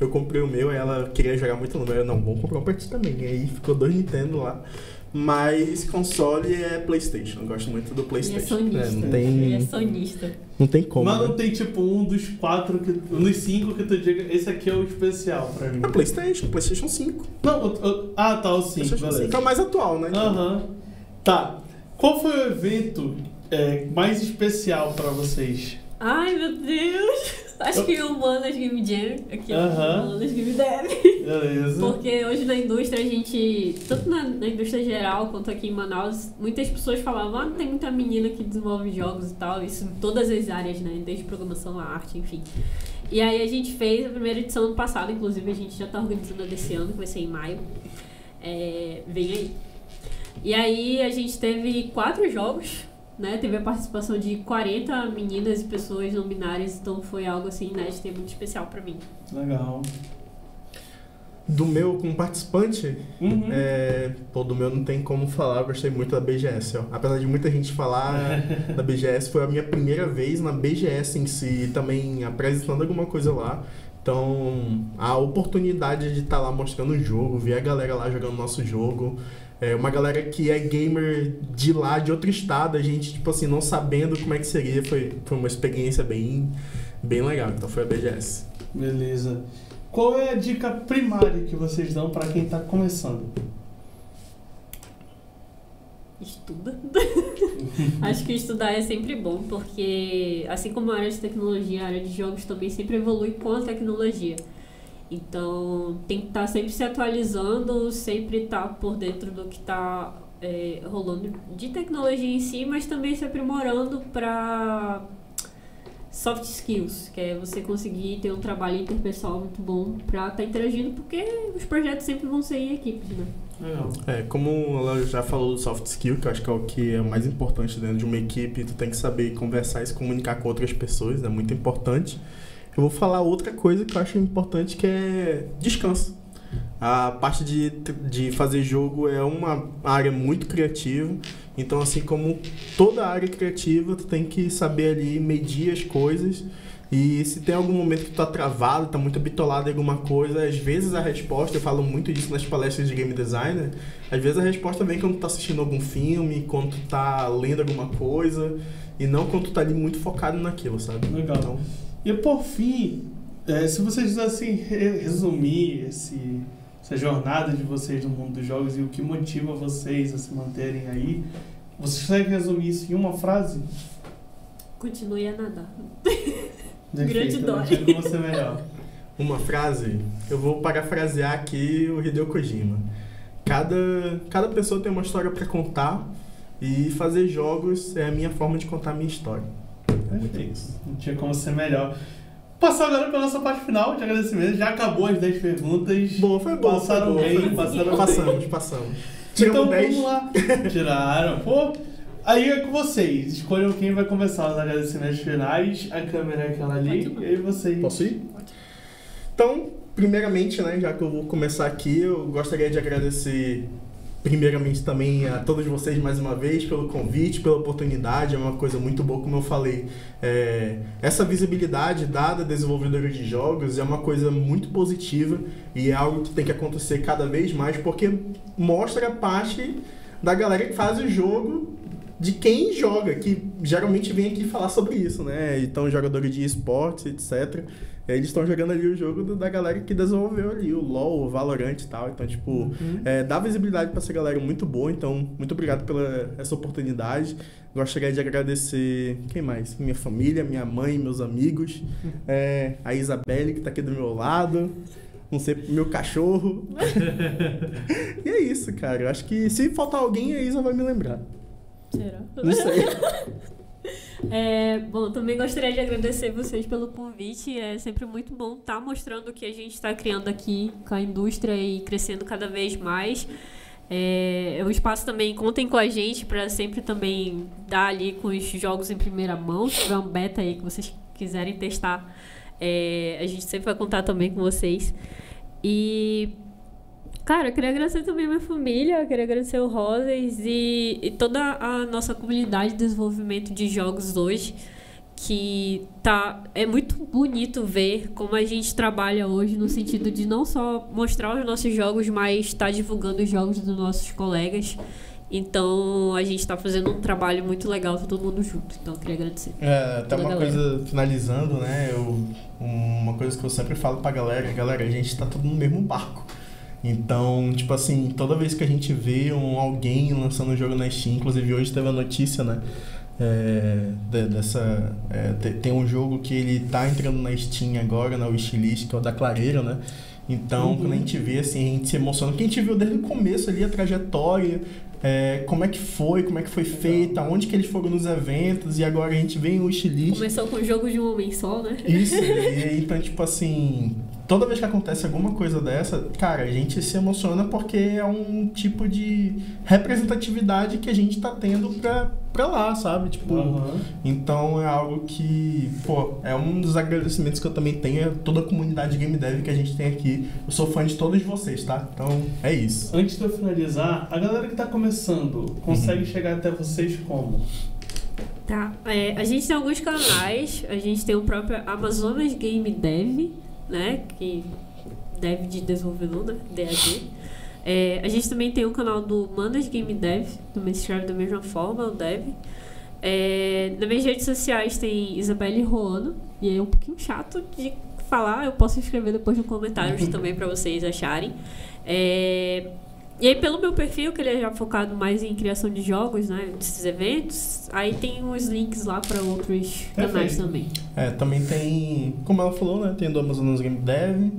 Speaker 3: eu comprei o meu, aí ela queria jogar muito no meu. Não, vamos comprar um pra ti também. E aí ficou 2 Nintendo lá. Mas console é PlayStation. Eu gosto muito do PlayStation.
Speaker 4: Ele é sonista. Ele é sonista.
Speaker 3: Não tem como.
Speaker 1: Mas
Speaker 3: né?
Speaker 1: não tem tipo um dos 4, um dos 5 que tu diga, esse aqui é o especial pra mim.
Speaker 3: É PlayStation 5.
Speaker 1: Não, tá, o 5, beleza.
Speaker 3: 5 é o mais atual, né?
Speaker 1: Tá. Qual foi o evento mais especial pra vocês?
Speaker 4: Ai, meu Deus! Acho que o Humanas Game Jam, aqui é o Humanas Game Dev.
Speaker 1: Beleza.
Speaker 4: Porque hoje na indústria a gente, tanto na indústria geral quanto aqui em Manaus, muitas pessoas falavam, tem muita menina que desenvolve jogos e tal, isso em todas as áreas, né? Desde programação a arte, enfim. E aí a gente fez a primeira edição ano passado, inclusive a gente já tá organizando a desse ano, que vai ser em maio. Vem aí. E aí a gente teve 4 jogos, né? Teve a participação de 40 meninas e pessoas não binárias, então foi algo assim inédito e muito especial pra mim.
Speaker 1: Legal.
Speaker 3: Do meu como participante, do meu não tem como falar, eu gostei muito da BGS, ó. Apesar de muita gente falar da BGS, foi a minha primeira vez na BGS em si, também apresentando alguma coisa lá. Então, a oportunidade de estar lá mostrando o jogo, ver a galera lá jogando nosso jogo, uma galera que é gamer de lá, de outro estado, a gente, tipo assim, não sabendo como é que seria, foi uma experiência bem legal. Então foi a BGS.
Speaker 1: Beleza. Qual é a dica primária que vocês dão pra quem tá começando?
Speaker 4: Estuda. Acho que estudar é sempre bom, porque assim como a área de tecnologia, a área de jogos também sempre evolui com a tecnologia. Então tem que estar sempre se atualizando, sempre estar por dentro do que está rolando de tecnologia em si, mas também se aprimorando para soft skills, que é você conseguir ter um trabalho interpessoal muito bom para estar interagindo, porque os projetos sempre vão ser em equipes, né?
Speaker 1: Legal.
Speaker 3: Como ela já falou do soft skill, que eu acho que é o que é o mais importante dentro de uma equipe, tu tem que saber conversar e se comunicar com outras pessoas, é muito importante. Eu vou falar outra coisa que eu acho importante, que é descanso. A parte de fazer jogo é uma área muito criativa, então assim como toda área criativa, tu tem que saber ali medir as coisas, e se tem algum momento que tu tá travado, tá muito bitolado em alguma coisa, às vezes a resposta, eu falo muito disso nas palestras de game designer, às vezes a resposta vem quando tu tá assistindo algum filme, quando tu tá lendo alguma coisa, e não quando tu tá ali muito focado naquilo, sabe?
Speaker 1: Legal.
Speaker 3: Então,
Speaker 1: e por fim, se vocês quisessem resumir essa jornada de vocês no mundo dos jogos e o que motiva vocês a se manterem aí, vocês conseguem resumir isso em uma frase?
Speaker 4: Continue a nadar.
Speaker 1: Grande dó. Não tinha como ser melhor.
Speaker 3: Uma frase, eu vou parafrasear aqui o Hideo Kojima. Cada pessoa tem uma história para contar e fazer jogos é a minha forma de contar a minha história.
Speaker 1: Perfeito. Não tinha como ser melhor. Passar agora pela nossa parte final de agradecimento. Já acabou as 10 perguntas.
Speaker 3: Boa, foi boa.
Speaker 1: Passaram bem.
Speaker 3: Passamos.
Speaker 1: Então vamos lá. Tiraram. Pô, aí é com vocês. Escolham quem vai começar os agradecimentos finais. A câmera é aquela ali. E aí vocês.
Speaker 3: Posso ir? Então, primeiramente, né, já que eu vou começar aqui, eu gostaria de agradecer primeiramente também a todos vocês mais uma vez pelo convite, pela oportunidade, é uma coisa muito boa, como eu falei. Essa visibilidade dada a desenvolvedores de jogos é uma coisa muito positiva e é algo que tem que acontecer cada vez mais, porque mostra a parte da galera que faz o jogo, de quem joga, que geralmente vem aqui falar sobre isso, né? Então, jogadores de esportes, etc., eles estão jogando ali o jogo da galera que desenvolveu ali, o LoL, o Valorant e tal. Então, tipo, dá visibilidade pra essa galera muito boa. Então, muito obrigado pela essa oportunidade. Gostaria de agradecer, quem mais? Minha família, minha mãe, meus amigos, a Isabelle, que tá aqui do meu lado, não sei, meu cachorro. E é isso, cara. Eu acho que se faltar alguém, a Isa vai me lembrar.
Speaker 4: Será?
Speaker 3: Não sei.
Speaker 4: Bom, também gostaria de agradecer vocês pelo convite. É sempre muito bom estar mostrando o que a gente está criando aqui com a indústria e crescendo cada vez mais. É um espaço também, contem com a gente para sempre também dar ali com os jogos em primeira mão. Se tiver um beta aí que vocês quiserem testar, a gente sempre vai contar também com vocês. E... cara, eu queria agradecer também a minha família, eu queria agradecer o Rosas e toda a nossa comunidade de desenvolvimento de jogos hoje, que é muito bonito ver como a gente trabalha hoje no sentido de não só mostrar os nossos jogos, mas estar divulgando os jogos dos nossos colegas. Então, a gente está fazendo um trabalho muito legal, todo mundo junto. Então, eu queria agradecer.
Speaker 3: Até uma coisa, finalizando, né? Uma coisa que eu sempre falo pra galera, a gente tá todo no mesmo barco. Então, tipo assim, toda vez que a gente vê alguém lançando um jogo na Steam, inclusive hoje teve a notícia, né, tem um jogo que ele tá entrando na Steam agora, na wishlist, que é o da Clareira, né, então quando a gente vê, assim, a gente se emociona, porque a gente viu desde o começo ali a trajetória, como é que foi feita, onde que eles foram nos eventos, e agora a gente vê em wishlist.
Speaker 4: Começou com o jogo de um homem só, né?
Speaker 3: Isso, então, tipo assim... toda vez que acontece alguma coisa dessa, cara, a gente se emociona porque é um tipo de representatividade que a gente tá tendo pra lá, sabe? Tipo, então é algo que, é um dos agradecimentos que eu também tenho a toda a comunidade Game Dev que a gente tem aqui. Eu sou fã de todos vocês, tá? Então, é isso.
Speaker 1: Antes de eu finalizar, a galera que tá começando, consegue chegar até vocês como?
Speaker 4: Tá, a gente tem alguns canais, a gente tem o próprio Amazonas Game Dev, né, que dev de desenvolvedor, né, DAD. A gente também tem o canal do Manas Game Dev, também se escreve da mesma forma, o dev. Nas minhas redes sociais tem Isabelle Roano, e é um pouquinho chato de falar, eu posso escrever depois nos comentários também para vocês acharem. E aí, pelo meu perfil, que ele é já focado mais em criação de jogos, né, desses eventos, aí tem uns links lá para outros canais também.
Speaker 3: Também tem, como ela falou, né, tem do Amazonas Game Dev,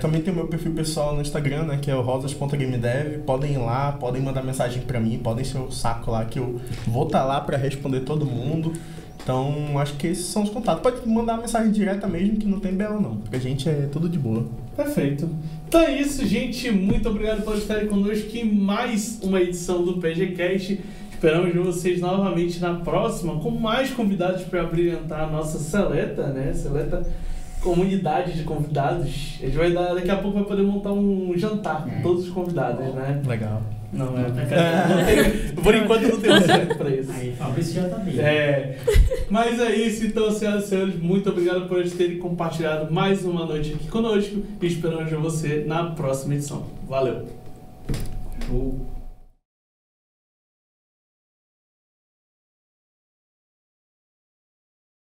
Speaker 3: também tem o meu perfil pessoal no Instagram, né, que é o rosas.gamedev, podem ir lá, podem mandar mensagem para mim, podem ser o saco lá, que eu vou estar lá para responder todo mundo. Então, acho que esses são os contatos. Pode mandar mensagem direta mesmo, que não tem belo não, porque a gente é tudo de boa.
Speaker 1: Perfeito. Então é isso, gente. Muito obrigado por estarem conosco em mais uma edição do PGCast. Esperamos ver vocês novamente na próxima, com mais convidados para brilhantar a nossa seleta, né? Seleta comunidade de convidados. A gente vai daqui a pouco vai poder montar um jantar com todos os convidados, né?
Speaker 3: Legal.
Speaker 1: Não, por enquanto não tem orçamento pra isso.
Speaker 2: Aí, Fabrício já tá bem.
Speaker 1: Mas é isso, então, senhoras e senhores, muito obrigado por eles terem compartilhado mais uma noite aqui conosco e esperamos ver você na próxima edição. Valeu!
Speaker 2: Show!